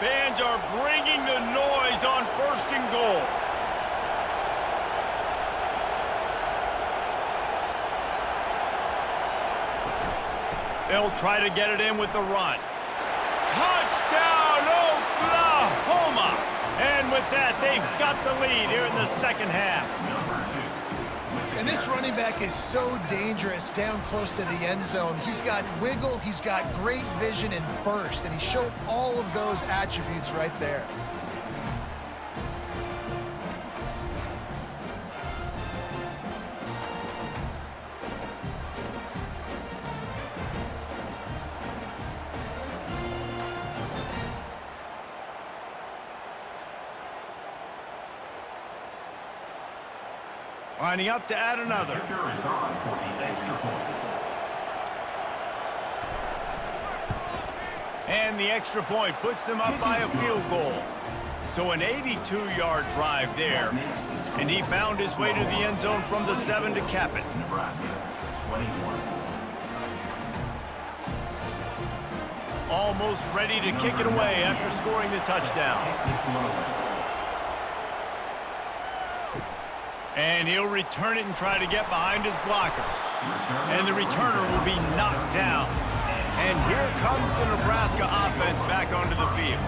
Fans are bringing the noise on 1st and goal. They'll try to get it in with the run. Touchdown, Oklahoma! And with that, they've got the lead here in the second half. And this running back is so dangerous down close to the end zone. He's got wiggle, he's got great vision and burst, and he showed all of those attributes right there. Lining up to add another. Kicker is on for the extra point. And the extra point puts them up by a field goal. So an 82-yard drive there. And he found his way to the end zone from the 7 to cap it. Nebraska, 21. Almost ready to kick it away after scoring the touchdown. And he'll return it and try to get behind his blockers. And the returner will be knocked down. And here comes the Nebraska offense back onto the field.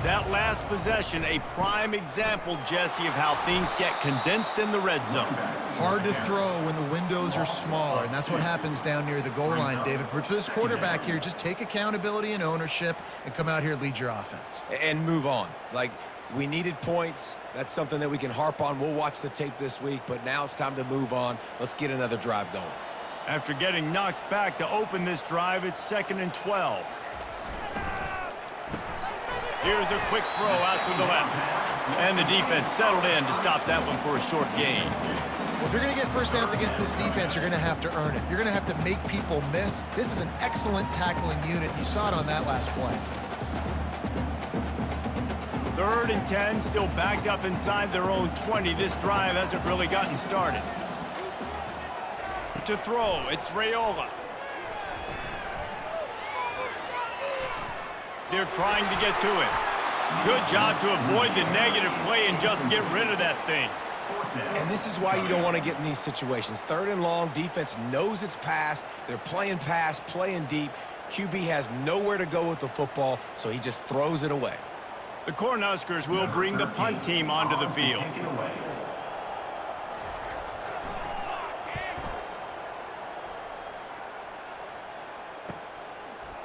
That last possession, a prime example, Jesse, of how things get condensed in the red zone. Hard to throw when the windows are smaller, and that's what happens down near the goal line, David. But for this quarterback here, just take accountability and ownership and come out here and lead your offense. And move on. Like, we needed points. That's something that we can harp on. We'll watch the tape this week, but now it's time to move on. Let's get another drive going. After getting knocked back to open this drive, it's 2nd and 12. Here's a quick throw out to the left. And the defense settled in to stop that one for a short gain. Well, if you're going to get first downs against this defense, you're going to have to earn it. You're going to have to make people miss. This is an excellent tackling unit. You saw it on that last play. 3rd and 10, still backed up inside their own 20. This drive hasn't really gotten started. To throw, it's Raiola. They're trying to get to it. Good job to avoid the negative play and just get rid of that thing. And this is why you don't want to get in these situations. 3rd and long, defense knows it's pass. They're playing pass, playing deep. QB has nowhere to go with the football, so he just throws it away. The Cornhuskers will bring the punt team onto the field.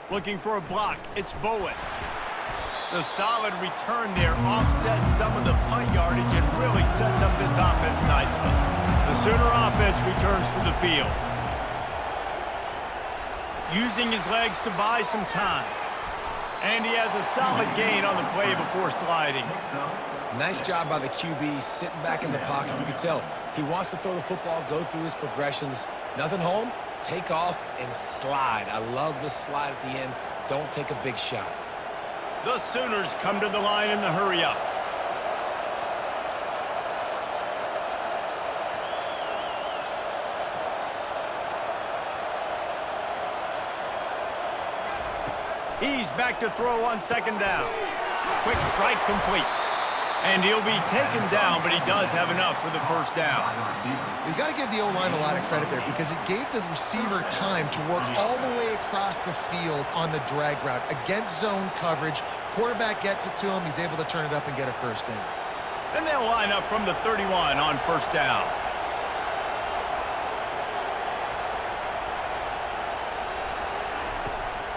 Looking for a block, it's Bowen. The solid return there offsets some of the punt yardage and really sets up this offense nicely. The Sooner offense returns to the field. Using his legs to buy some time. And he has a solid gain on the play before sliding. Nice job by the QB, sitting back in the pocket. You can tell he wants to throw the football, go through his progressions. Nothing home, take off and slide. I love the slide at the end. Don't take a big shot. The Sooners come to the line in the hurry-up. He's back to throw on 2nd down. Quick strike complete. And he'll be taken down, but he does have enough for the 1st down. You got to give the O-line a lot of credit there because it gave the receiver time to work all the way across the field on the drag route against zone coverage. Quarterback gets it to him. He's able to turn it up and get a 1st down. And they'll line up from the 31 on 1st down.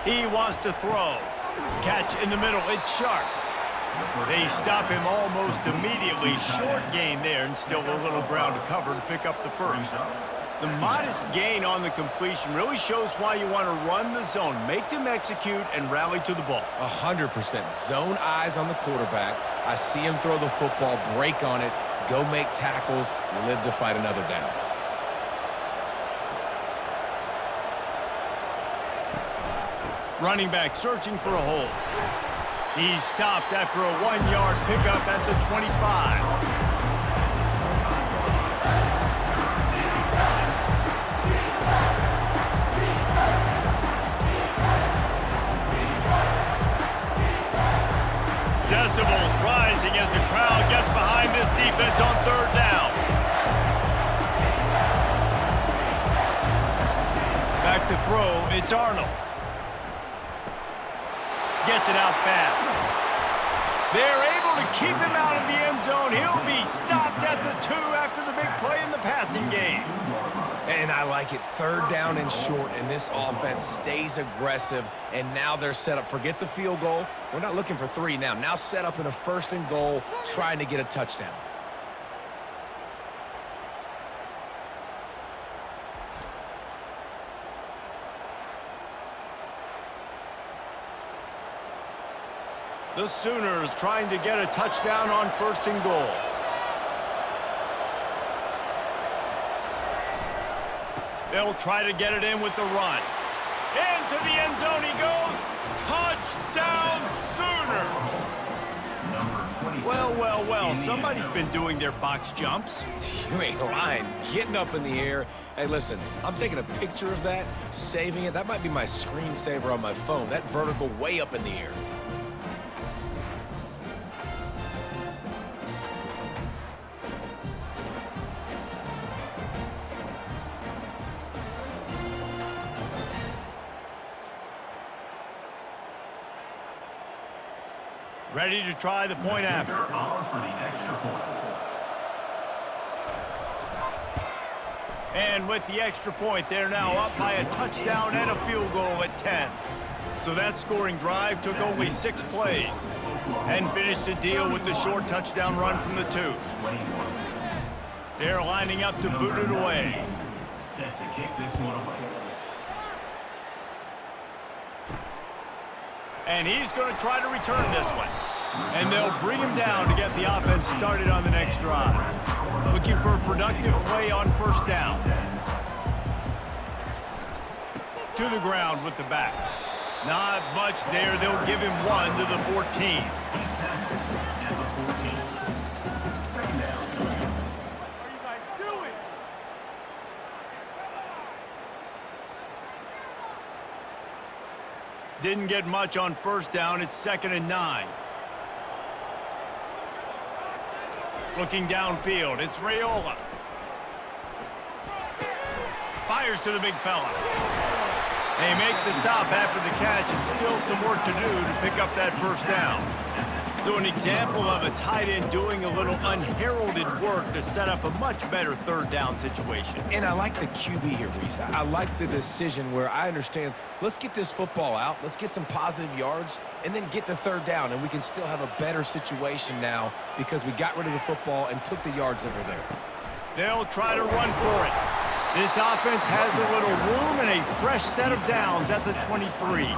He wants to throw. Catch in the middle. It's Sharp. They stop him almost immediately. Short gain there and still a little ground to cover to pick up the 1st. The modest gain on the completion really shows why you want to run the zone. Make them execute and rally to the ball. 100%. Zone eyes on the quarterback. I see him throw the football, break on it, go make tackles, live to fight another down. Running back searching for a hole. He's stopped after a 1-yard pickup at the 25. Decibels rising as the crowd gets behind this defense on 3rd down. Back to throw, it's Arnold. Gets it out fast. They're able to keep him out of the end zone. He'll be stopped at the 2 after the big play in the passing game. And I like it. 3rd down and short, and this offense stays aggressive, and now they're set up. Forget the field goal. We're not looking for 3 now. Now set up in a 1st and goal, trying to get a touchdown. The Sooners trying to get a touchdown on 1st and goal. They'll try to get it in with the run. Into the end zone he goes. Touchdown Sooners! Well, well, well, somebody's been doing their box jumps. You ain't lying. Getting up in the air. Hey, listen, I'm taking a picture of that, saving it. That might be my screensaver on my phone. That vertical way up in the air. Ready to try the point after. And with the extra point, they're now up by a touchdown and a field goal at 10. So that scoring drive took only 6 plays and finished the deal with the short touchdown run from the 2. They're lining up to boot it away. Set to kick this one away. And he's going to try to return this one. And they'll bring him down to get the offense started on the next drive. Looking for a productive play on first down. To the ground with the back. Not much there. They'll give him one to the 14. Didn't get much on first down. It's 2nd and 9. Looking downfield, it's Raiola. Fires to the big fella. They make the stop after the catch, and still some work to do to pick up that first down. So an example of a tight end doing a little unheralded work to set up a much better third down situation. And I like the QB here, Reese. I like the decision where I understand, let's get this football out, let's get some positive yards, and then get to third down, and we can still have a better situation now because we got rid of the football and took the yards that were there. They'll try to run for it. This offense has a little room and a fresh set of downs at the 23.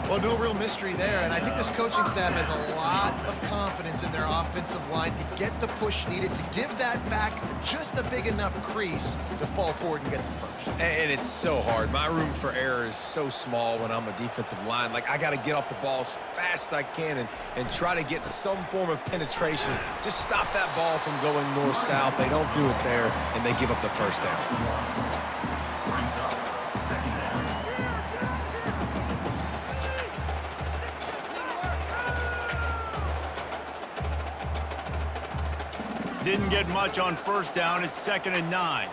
Well, no real mystery there, and I think this coaching staff has a lot of confidence in their offensive line to get the push needed to give that back just a big enough crease to fall forward and get the first. And it's so hard. My room for error is so small when I'm a defensive line. Like, I got to get off the ball as fast as I can and try to get some form of penetration. Just stop that ball from going north-south. They don't do it there, and they give up the first down. Didn't get much on first down. It's 2nd and 9.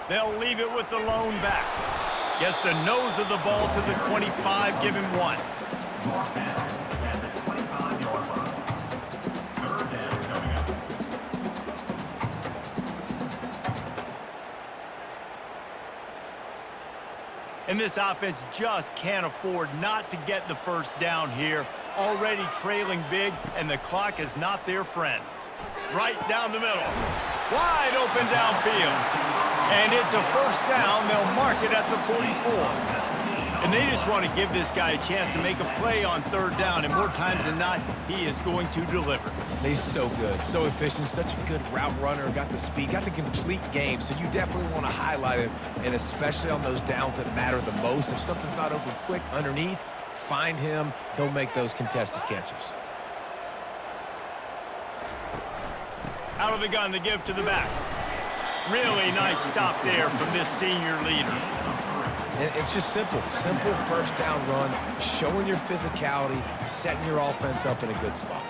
They'll leave it with the lone back. Gets the nose of the ball to the 25. Give him one. At the 25-yard line. Third down coming up. And this offense just can't afford not to get the first down here. Already trailing big, and the clock is not their friend. Right down the middle. Wide open downfield. And it's a first down. They'll mark it at the 44. And they just want to give this guy a chance to make a play on third down, and more times than not, he is going to deliver. He's so good, so efficient, such a good route runner, got the speed, got the complete game, so you definitely want to highlight him, and especially on those downs that matter the most. If something's not open quick underneath, find him, he'll make those contested catches. Out of the gun to give to the back. Really nice stop there from this senior leader. And it's just simple first down run, showing your physicality, setting your offense up in a good spot.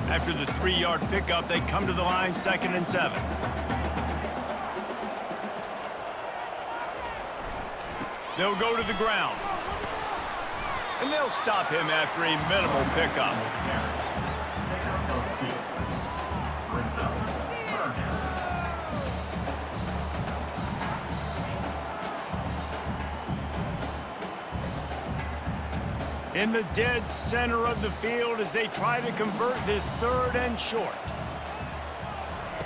After the 3-yard pickup, they come to the line, 2nd and 7. They'll go to the ground. And they'll stop him after a minimal pickup. In the dead center of the field as they try to convert this 3rd and short.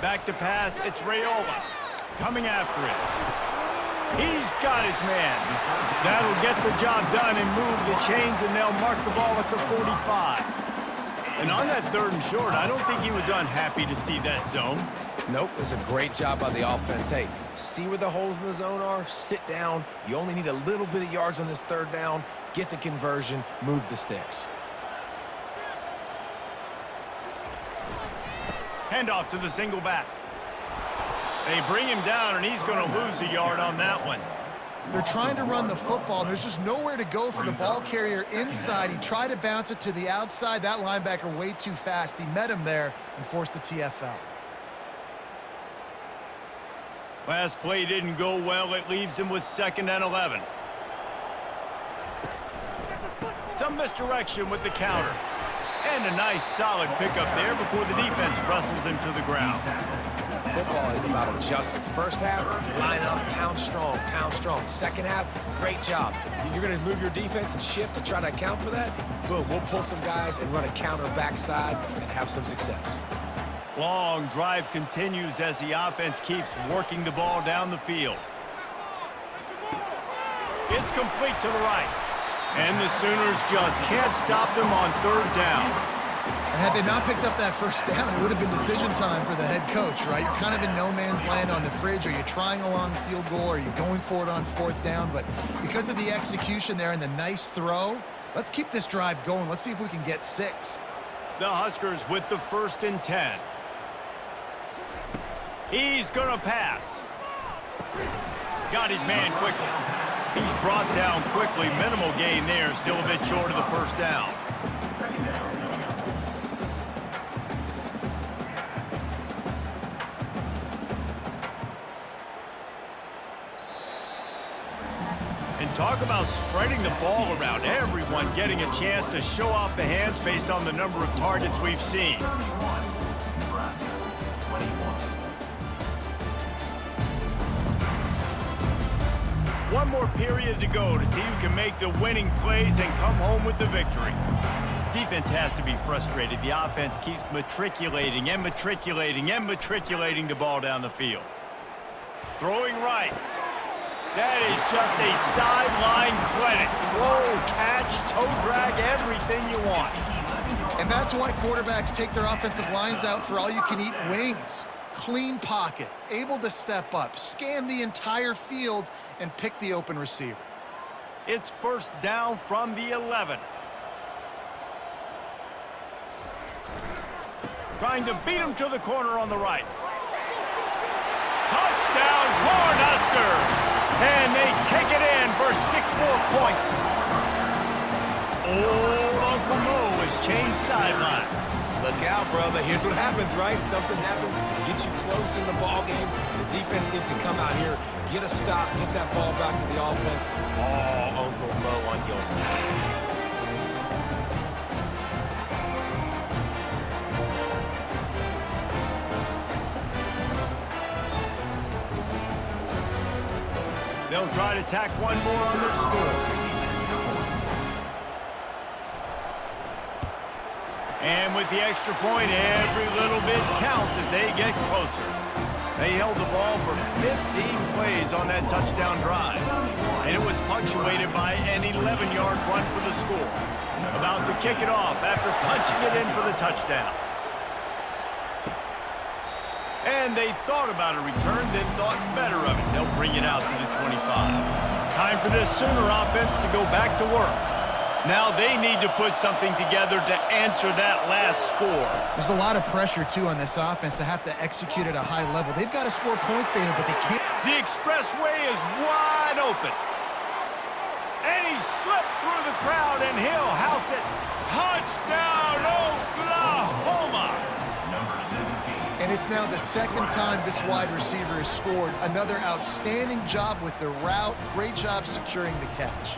Back to pass, it's Raiola coming after it. He's got his man. That'll get the job done and move the chains, and they'll mark the ball at the 45. And on that 3rd and short, I don't think he was unhappy to see that zone. Nope, it's a great job by the offense. Hey, see where the holes in the zone are, sit down. You only need a little bit of yards on this 3rd down. Get the conversion, move the sticks. Handoff to the single back. They bring him down, and he's going to lose a yard on that one. They're trying to run the football. There's just nowhere to go for the ball carrier inside. He tried to bounce it to the outside. That linebacker way too fast. He met him there and forced the TFL. Last play didn't go well. It leaves him with 2nd and 11. Some misdirection with the counter. And a nice solid pickup there before the defense wrestles him to the ground. Football is about adjustments. First half, line up, pound strong, pound strong. Second half, great job. You're going to move your defense and shift to try to account for that? Boom, we'll pull some guys and run a counter backside and have some success. Long drive continues as the offense keeps working the ball down the field. It's complete to the right. And the Sooners just can't stop them on third down. And had they not picked up that first down, it would have been decision time for the head coach, right? You're kind of in no man's land on the fridge. Are you trying a long field goal? Are you going for it on fourth down? But because of the execution there and the nice throw, let's keep this drive going. Let's see if we can get 6. The Huskers with the 1st and 10. He's going to pass. Got his man quickly. He's brought down quickly. Minimal gain there. Still a bit short of the first down. And talk about spreading the ball around. Everyone getting a chance to show off the hands based on the number of targets we've seen. Nebraska, 21. One more period to go to see who can make the winning plays and come home with the victory. Defense has to be frustrated. The offense keeps matriculating and matriculating and matriculating the ball down the field. Throwing right. That is just a sideline credit. Throw, catch, toe drag, everything you want. And that's why quarterbacks take their offensive lines out for all-you-can-eat wings. Clean pocket, able to step up, scan the entire field, and pick the open receiver. It's first down from the 11. Trying to beat him to the corner on the right. Touchdown, Cornhuskers! And they take it in for 6 more points. Old Uncle Mo has changed sidelines. Look out, brother. Here's what happens, right? Something happens, get you close in the ball game. The defense needs to come out here, get a stop, get that ball back to the offense. Oh, Uncle Mo on your side. They'll try to tack one more on their score. And with the extra point, every little bit counts as they get closer. They held the ball for 15 plays on that touchdown drive. And it was punctuated by an 11-yard run for the score. About to kick it off after punching it in for the touchdown. And they thought about a return, then thought better of it. They'll bring it out to the 25. Time for this Sooner offense to go back to work. Now they need to put something together to answer that last score. There's a lot of pressure, too, on this offense to have to execute at a high level. They've got to score points, David, but they can't. The expressway is wide open. And he slipped through the crowd, and he'll house it. Touchdown, Oklahoma! Number 17. And it's now the second time this wide receiver has scored. Another outstanding job with the route. Great job securing the catch.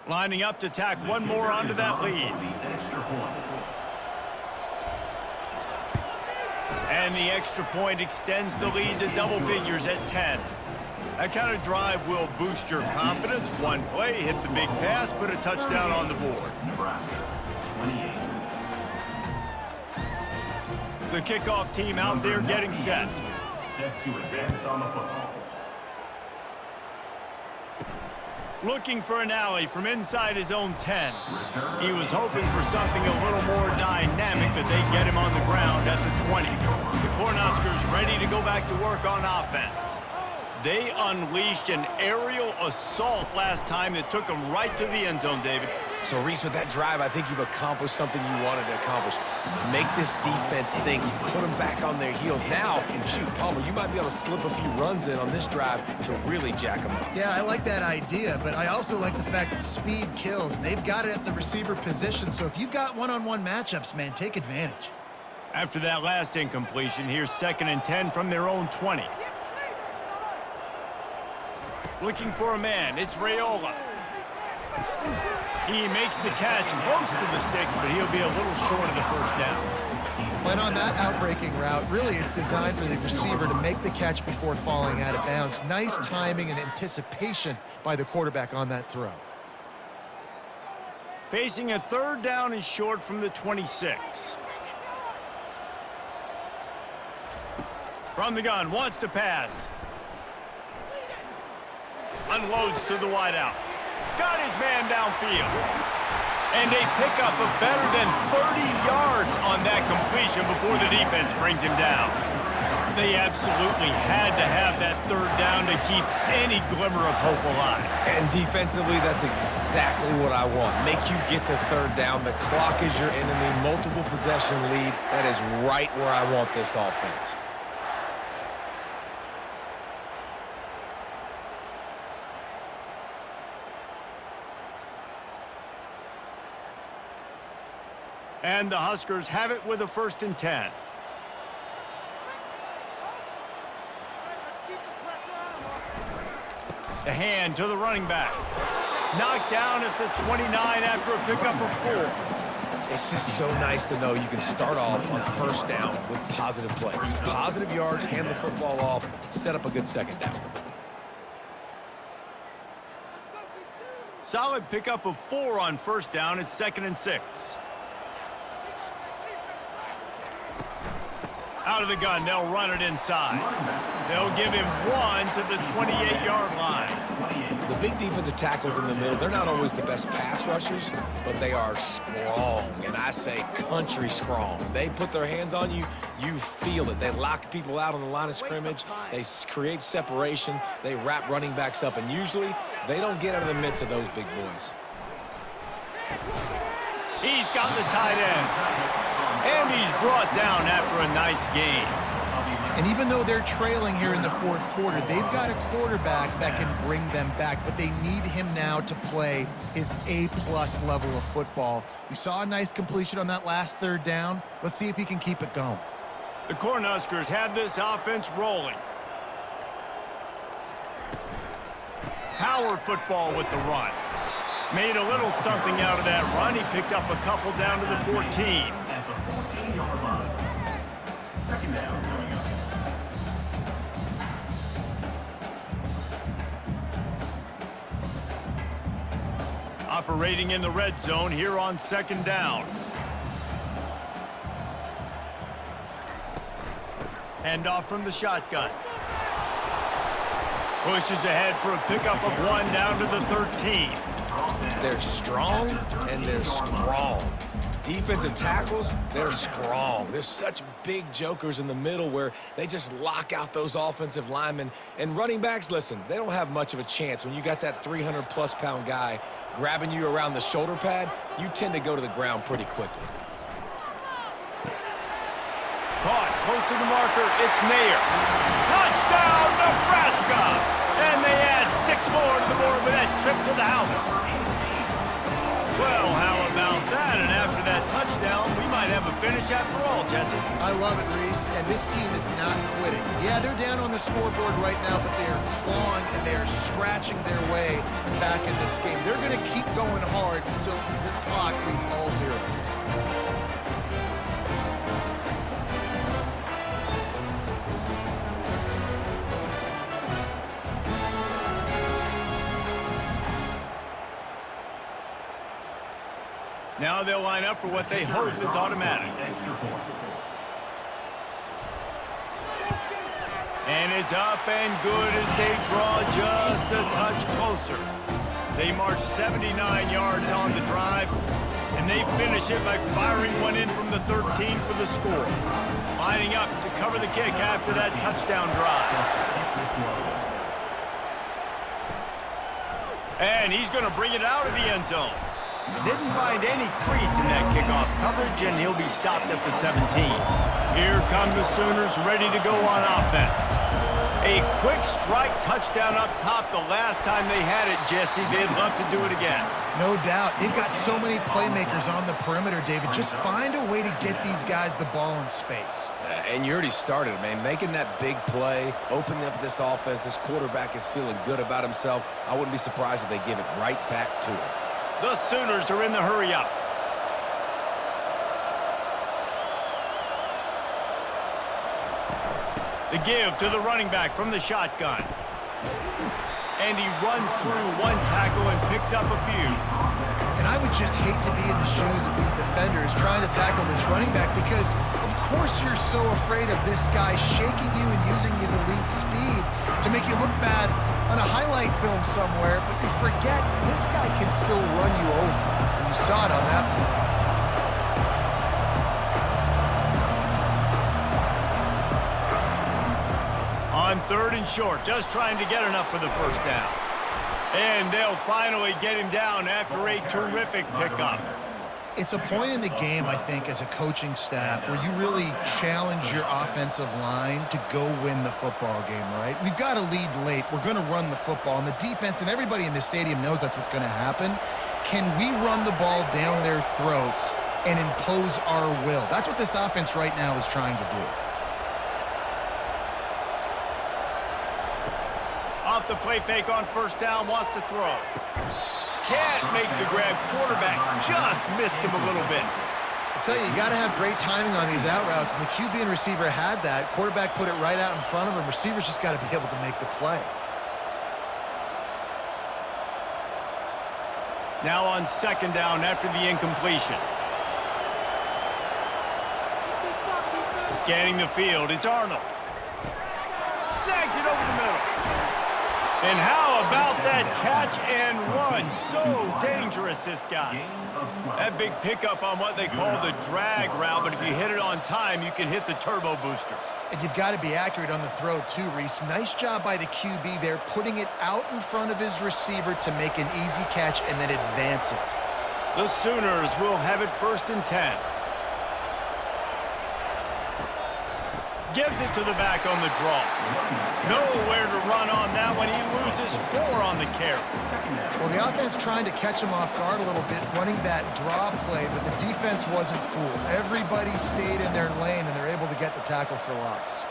Lining up to tack one more onto that lead. Extra point. And the extra point extends the lead to double figures at 10. That kind of drive will boost your confidence. One play, hit the big pass, put a touchdown on the board. Nebraska, 28. The kickoff team out there getting set. Set to advance on the football. Looking for an alley from inside his own 10. He was hoping for something a little more dynamic, but they get him on the ground at the 20. The Cornhuskers ready to go back to work on offense. They unleashed an aerial assault last time that took them right to the end zone, David. So, Reese, with that drive, I think you've accomplished something you wanted to accomplish. Make this defense think. You put them back on their heels. Now, shoot, Palmer, you might be able to slip a few runs in on this drive to really jack them up. Yeah, I like that idea, but I also like the fact that speed kills. They've got it at the receiver position, so if you've got one-on-one matchups, man, take advantage. After that last incompletion, here's 2nd and 10 from their own 20. Looking for a man, it's Raiola. He makes the catch close to the sticks, but he'll be a little short of the first down. When on that outbreaking route, really it's designed for the receiver to make the catch before falling out of bounds. Nice timing and anticipation by the quarterback on that throw. Facing a 3rd down and short from the 26. From the gun, wants to pass. Unloads to the wideout. Got his man downfield. And a pickup of better than 30 yards on that completion before the defense brings him down. They absolutely had to have that 3rd down to keep any glimmer of hope alive. And defensively, that's exactly what I want. Make you get the 3rd down. The clock is your enemy. Multiple possession lead. That is right where I want this offense. And the Huskers have it with a 1st and 10. The hand to the running back. Knocked down at the 29 after a pickup of 4. It's just so nice to know you can start off on 1st down with positive plays. Positive yards, hand the football off, set up a good 2nd down. Solid pickup of 4 on 1st down. It's 2nd and 6. Out of the gun, they'll run it inside. They'll give him 1 to the 28-yard line. The big defensive tackles in the middle, they're not always the best pass rushers, but they are strong, and I say country strong. They put their hands on you, you feel it. They lock people out on the line of scrimmage. They create separation. They wrap running backs up, and usually they don't get out of the midst of those big boys. He's got the tight end. And he's brought down after a nice gain. And even though they're trailing here in the 4th quarter, they've got a quarterback that can bring them back, but they need him now to play his A-plus level of football. We saw a nice completion on that last 3rd down. Let's see if he can keep it going. The Cornhuskers have this offense rolling. Power football with the run. Made a little something out of that run. He picked up a couple down to the 14. At the 14-yard line. 2nd down coming up. Operating in the red zone here on 2nd down. Handoff from the shotgun. Pushes ahead for a pickup of 1 down to the 13. They're strong and they're strong. Defensive tackles, they're strong. There's such big jokers in the middle where they just lock out those offensive linemen. And running backs, listen, they don't have much of a chance. When you got that 300-plus pound guy grabbing you around the shoulder pad, you tend to go to the ground pretty quickly. Caught close to the marker. It's Nair. Touchdown, Nebraska! And they add 6 more to the board with that trip to the house. Well, how about that? And after that touchdown, we might have a finish after all, Jesse. I love it, Reese, and this team is not quitting. Yeah, they're down on the scoreboard right now, but they are clawing and they are scratching their way back in this game. They're going to keep going hard until this clock reads all zeros. Now they'll line up for what they hope is automatic. And it's up and good as they draw just a touch closer. They march 79 yards on the drive, and they finish it by firing one in from the 13 for the score. Lining up to cover the kick after that touchdown drive. And he's going to bring it out of the end zone. Didn't find any crease in that kickoff coverage, and he'll be stopped at the 17. Here come the Sooners ready to go on offense. A quick strike touchdown up top the last time they had it, Jesse. They'd love to do it again. No doubt. They've got so many playmakers on the perimeter, David. Just find a way to get these guys the ball in space. And you already started, man. Making that big play, opening up this offense. This quarterback is feeling good about himself. I wouldn't be surprised if they give it right back to him. The Sooners are in the hurry-up. The give to the running back from the shotgun. And he runs through one tackle and picks up a few. And I would just hate to be in the shoes of these defenders trying to tackle this running back because, of course, you're so afraid of this guy shaking you and using his elite speed to make you look bad on a highlight film somewhere, but you forget this guy can still run you over. And you saw it on that play. On 3rd and short, just trying to get enough for the first down. And they'll finally get him down after a terrific pickup. It's a point in the game, I think, as a coaching staff where you really challenge your offensive line to go win the football game, right? We've got a lead late. We're going to run the football. And the defense and everybody in the stadium knows that's what's going to happen. Can we run the ball down their throats and impose our will? That's what this offense right now is trying to do. Off the play fake on first down, wants to throw. Can't make the grab. Quarterback just missed him a little bit. I tell you, you got to have great timing on these out routes, and the QB and receiver had that. Quarterback put it right out in front of him. Receivers just got to be able to make the play. Now on 2nd down after the incompletion. Scanning the field, it's Arnold. Snags it over the middle. And how about that catch and run? So dangerous, this guy. That big pickup on what they call the drag route, but if you hit it on time, you can hit the turbo boosters. And you've got to be accurate on the throw, too, Reese. Nice job by the QB there, putting it out in front of his receiver to make an easy catch and then advance it. The Sooners will have it 1st and 10. Gives it to the back on the draw. Nowhere to run on that one. He loses 4 on the carry. Well, the offense trying to catch him off guard a little bit, running that draw play, but the defense wasn't fooled. Everybody stayed in their lane, and they're able to get the tackle for loss.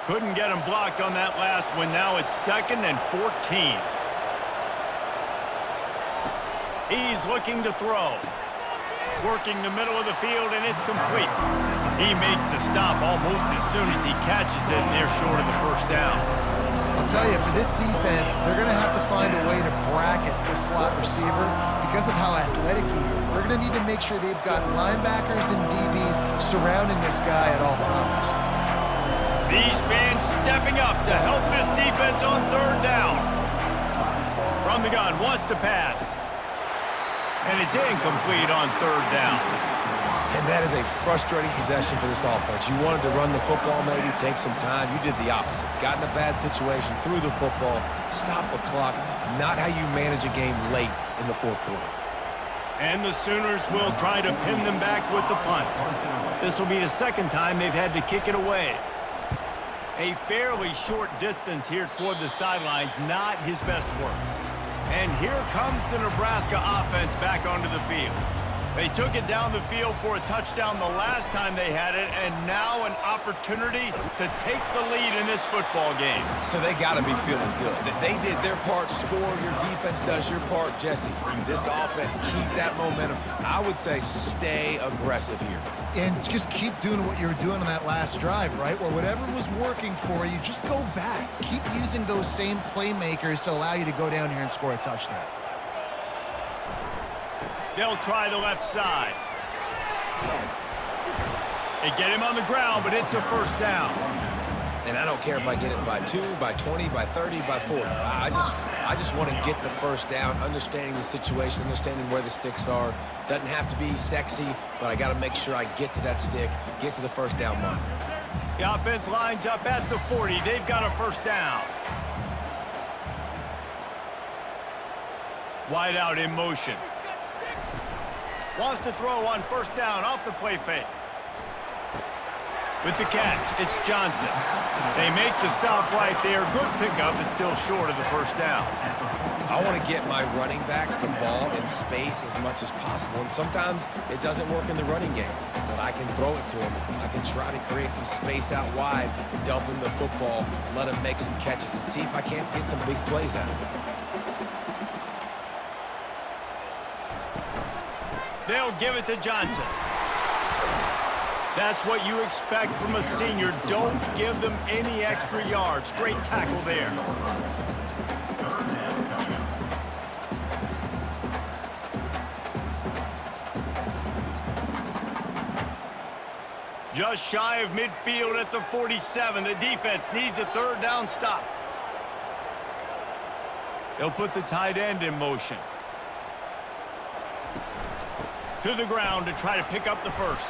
Couldn't get him blocked on that last one. Now it's 2nd and 14. He's looking to throw. Working the middle of the field, and it's complete. He makes the stop almost as soon as he catches it, and they're short of the first down. I'll tell you, for this defense, they're going to have to find a way to bracket this slot receiver because of how athletic he is. They're going to need to make sure they've got linebackers and DBs surrounding this guy at all times. These fans stepping up to help this defense on 3rd down. From the gun, wants to pass. And it's incomplete on 3rd down. And that is a frustrating possession for this offense. You wanted to run the football, maybe take some time. You did the opposite. Got in a bad situation, threw the football, stopped the clock. Not how you manage a game late in the 4th quarter. And the Sooners will try to pin them back with the punt. This will be the 2nd time they've had to kick it away. A fairly short distance here toward the sidelines, not his best work. And here comes the Nebraska offense back onto the field. They took it down the field for a touchdown the last time they had it, and now an opportunity to take the lead in this football game. So they got to be feeling good. They did their part, score, your defense does your part. Jesse, this offense, keep that momentum. I would say stay aggressive here. And just keep doing what you were doing on that last drive, right? Where whatever was working for you, just go back. Keep using those same playmakers to allow you to go down here and score a touchdown. They'll try the left side. They get him on the ground, but it's a first down. And I don't care if I get it by 2, by 20, by 30, by 40. I just want to get the first down, understanding the situation, understanding where the sticks are. Doesn't have to be sexy, but I got to make sure I get to that stick, get to the first down mark. The offense lines up at the 40. They've got a first down. Wide out in motion. Wants to throw on first down off the play fake. With the catch, it's Johnson. They make the stop right there. Good pickup. It's still short of the first down. I want to get my running backs the ball in space as much as possible, and sometimes it doesn't work in the running game, but I can throw it to them. I can try to create some space out wide, dump him the football, let him make some catches, and see if I can't get some big plays out of him. They'll give it to Johnson. That's what you expect from a senior. Don't give them any extra yards. Great tackle there. Just shy of midfield at the 47. The defense needs a third down stop. They'll put the tight end in motion. To the ground to try to pick up the first.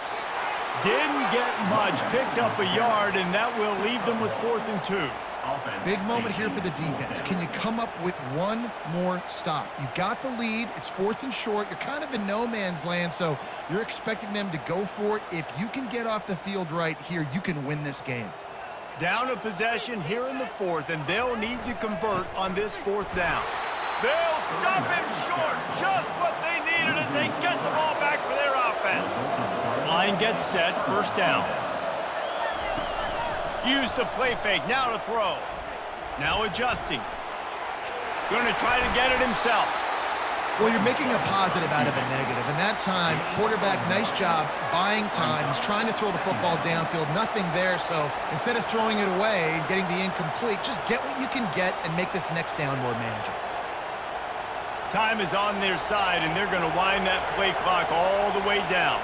Didn't get much, picked up a yard, and that will leave them with 4th and 2. Big moment here for the defense. Can you come up with one more stop? You've got the lead. It's 4th and short. You're kind of in no man's land, so you're expecting them to go for it. If you can get off the field right here, you can win this game. Down a possession here in the 4th, and they'll need to convert on this 4th down. They'll stop him short. Just what they needed as they get the ball back for their offense. Line gets set, first down. Use the play fake, now to throw. Now adjusting. Going to try to get it himself. Well, you're making a positive out of a negative, and that time, quarterback, nice job buying time. He's trying to throw the football downfield, nothing there, so instead of throwing it away and getting the incomplete, just get what you can get and make this next down more manageable. Time is on their side, and they're going to wind that play clock all the way down.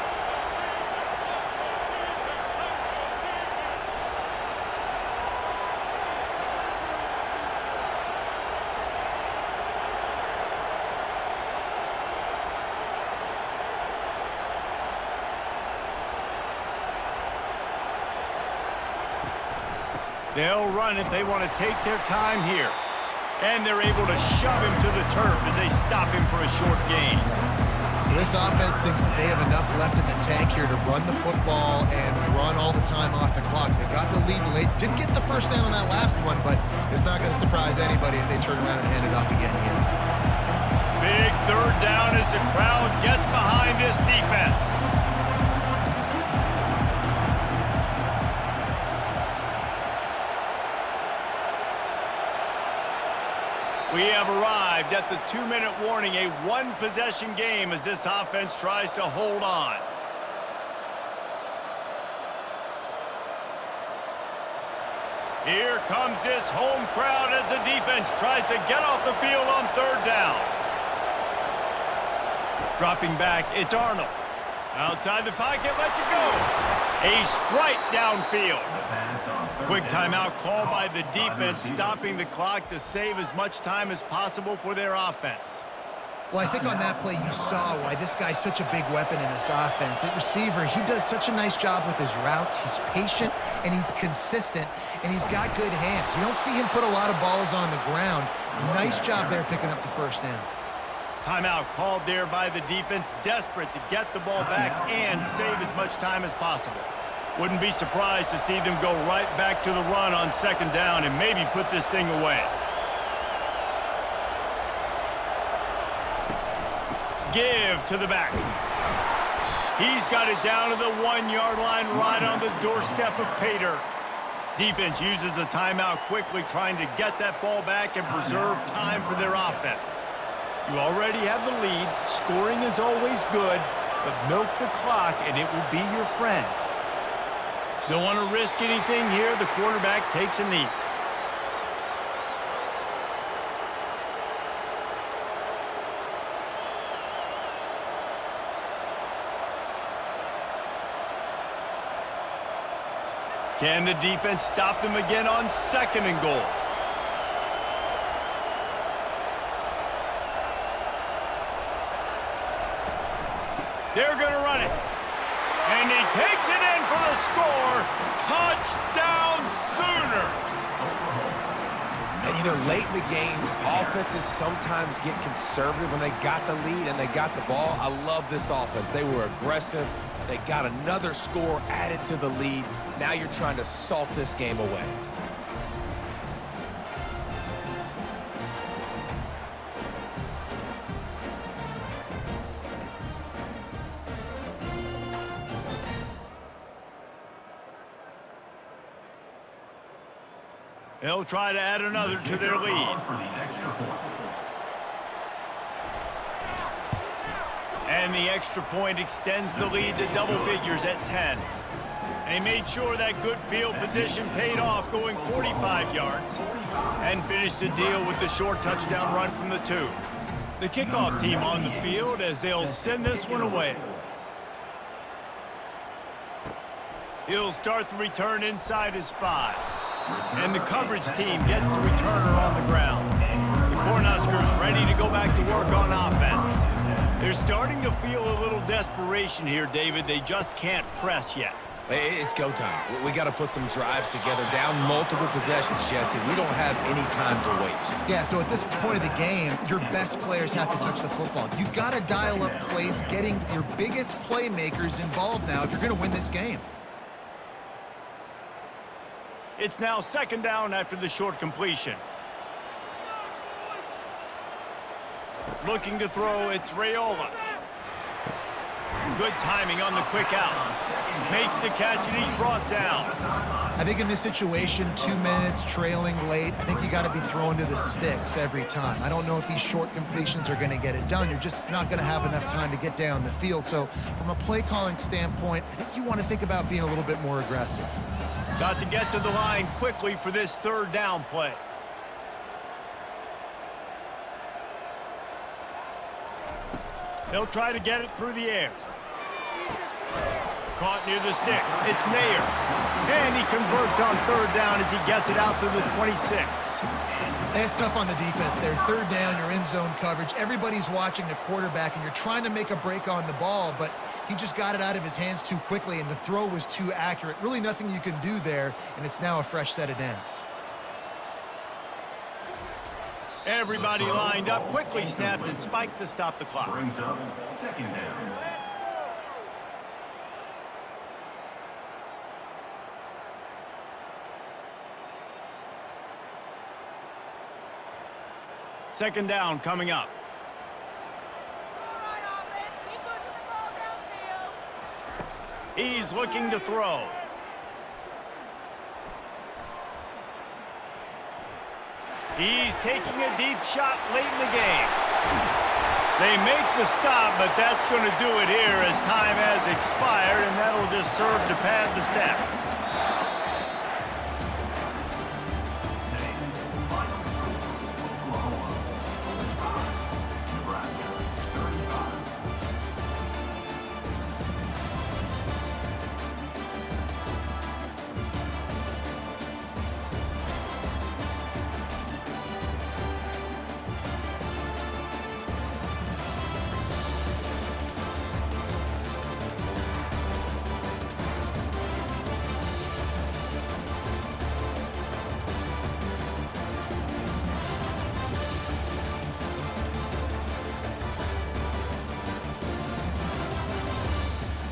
They'll run it. They want to take their time here. And they're able to shove him to the turf as they stop him for a short gain. This offense thinks that they have enough left in the tank here to run the football and run all the time off the clock. They got the lead late. Didn't get the first down on that last one, but it's not going to surprise anybody if they turn around and hand it off again here. Big third down as the crowd gets behind this defense. We have arrived at the 2-minute warning, a one-possession game as this offense tries to hold on. Here comes this home crowd as the defense tries to get off the field on third down. Dropping back, it's Arnold. Outside the pocket, lets it go. A strike downfield. Quick timeout called by the defense, stopping the clock to save as much time as possible for their offense. Well, I think on that play you saw why this guy's such a big weapon in this offense. At receiver, he does such a nice job with his routes. He's patient, and he's consistent, and he's got good hands. You don't see him put a lot of balls on the ground. Nice job there picking up the first down. Timeout called there by the defense, desperate to get the ball back and save as much time as possible. Wouldn't be surprised to see them go right back to the run on second down and maybe put this thing away. Give to the back. He's got it down to the 1-yard line right on the doorstep of Pater. Defense uses a timeout quickly, trying to get that ball back and preserve time for their offense. You already have the lead. Scoring is always good, but milk the clock and it will be your friend. Don't want to risk anything here. The quarterback takes a knee. Can the defense stop them again on second and goal? They're going to run it. And he takes it in for the score. Touchdown Sooners. And, you know, late in the games, offenses sometimes get conservative when they got the lead and they got the ball. I love this offense. They were aggressive. They got another score added to the lead. Now you're trying to salt this game away. They'll try to add another to their lead. For the extra point. And the extra point extends the lead to double figures at 10. They made sure that good field position paid off, going 45 yards, and finished the deal with the short touchdown run from the 2. The kickoff team on the field as they'll send this one away. He'll start the return inside his 5. And the coverage team gets the returner on the ground. The Cornhuskers ready to go back to work on offense. They're starting to feel a little desperation here, David. They just can't press yet. It's go time. We got to put some drives together, down multiple possessions, Jesse. We don't have any time to waste. Yeah, so at this point of the game, your best players have to touch the football. You've got to dial up plays, getting your biggest playmakers involved now if you're going to win this game. It's now second down after the short completion. Looking to throw, it's Raiola. Good timing on the quick out. Makes the catch and he's brought down. I think in this situation, 2 minutes, trailing late, I think you got to be throwing to the sticks every time. I don't know if these short completions are going to get it done. You're just not going to have enough time to get down the field. So from a play calling standpoint, I think you want to think about being a little bit more aggressive. Got to get to the line quickly for this third down play. They'll try to get it through the air. Caught near the sticks. It's Mayer. And he converts on third down as he gets it out to the 26. It's tough on the defense there. Third down, you're in zone coverage. Everybody's watching the quarterback, and you're trying to make a break on the ball, but he just got it out of his hands too quickly, and the throw was too accurate. Really nothing you can do there, and it's now a fresh set of downs. Everybody lined up, quickly snapped and spiked to stop the clock. Brings up second down. Second down coming up. He's looking to throw. He's taking a deep shot late in the game. They make the stop, but that's going to do it here as time has expired, and that'll just serve to pad the stats.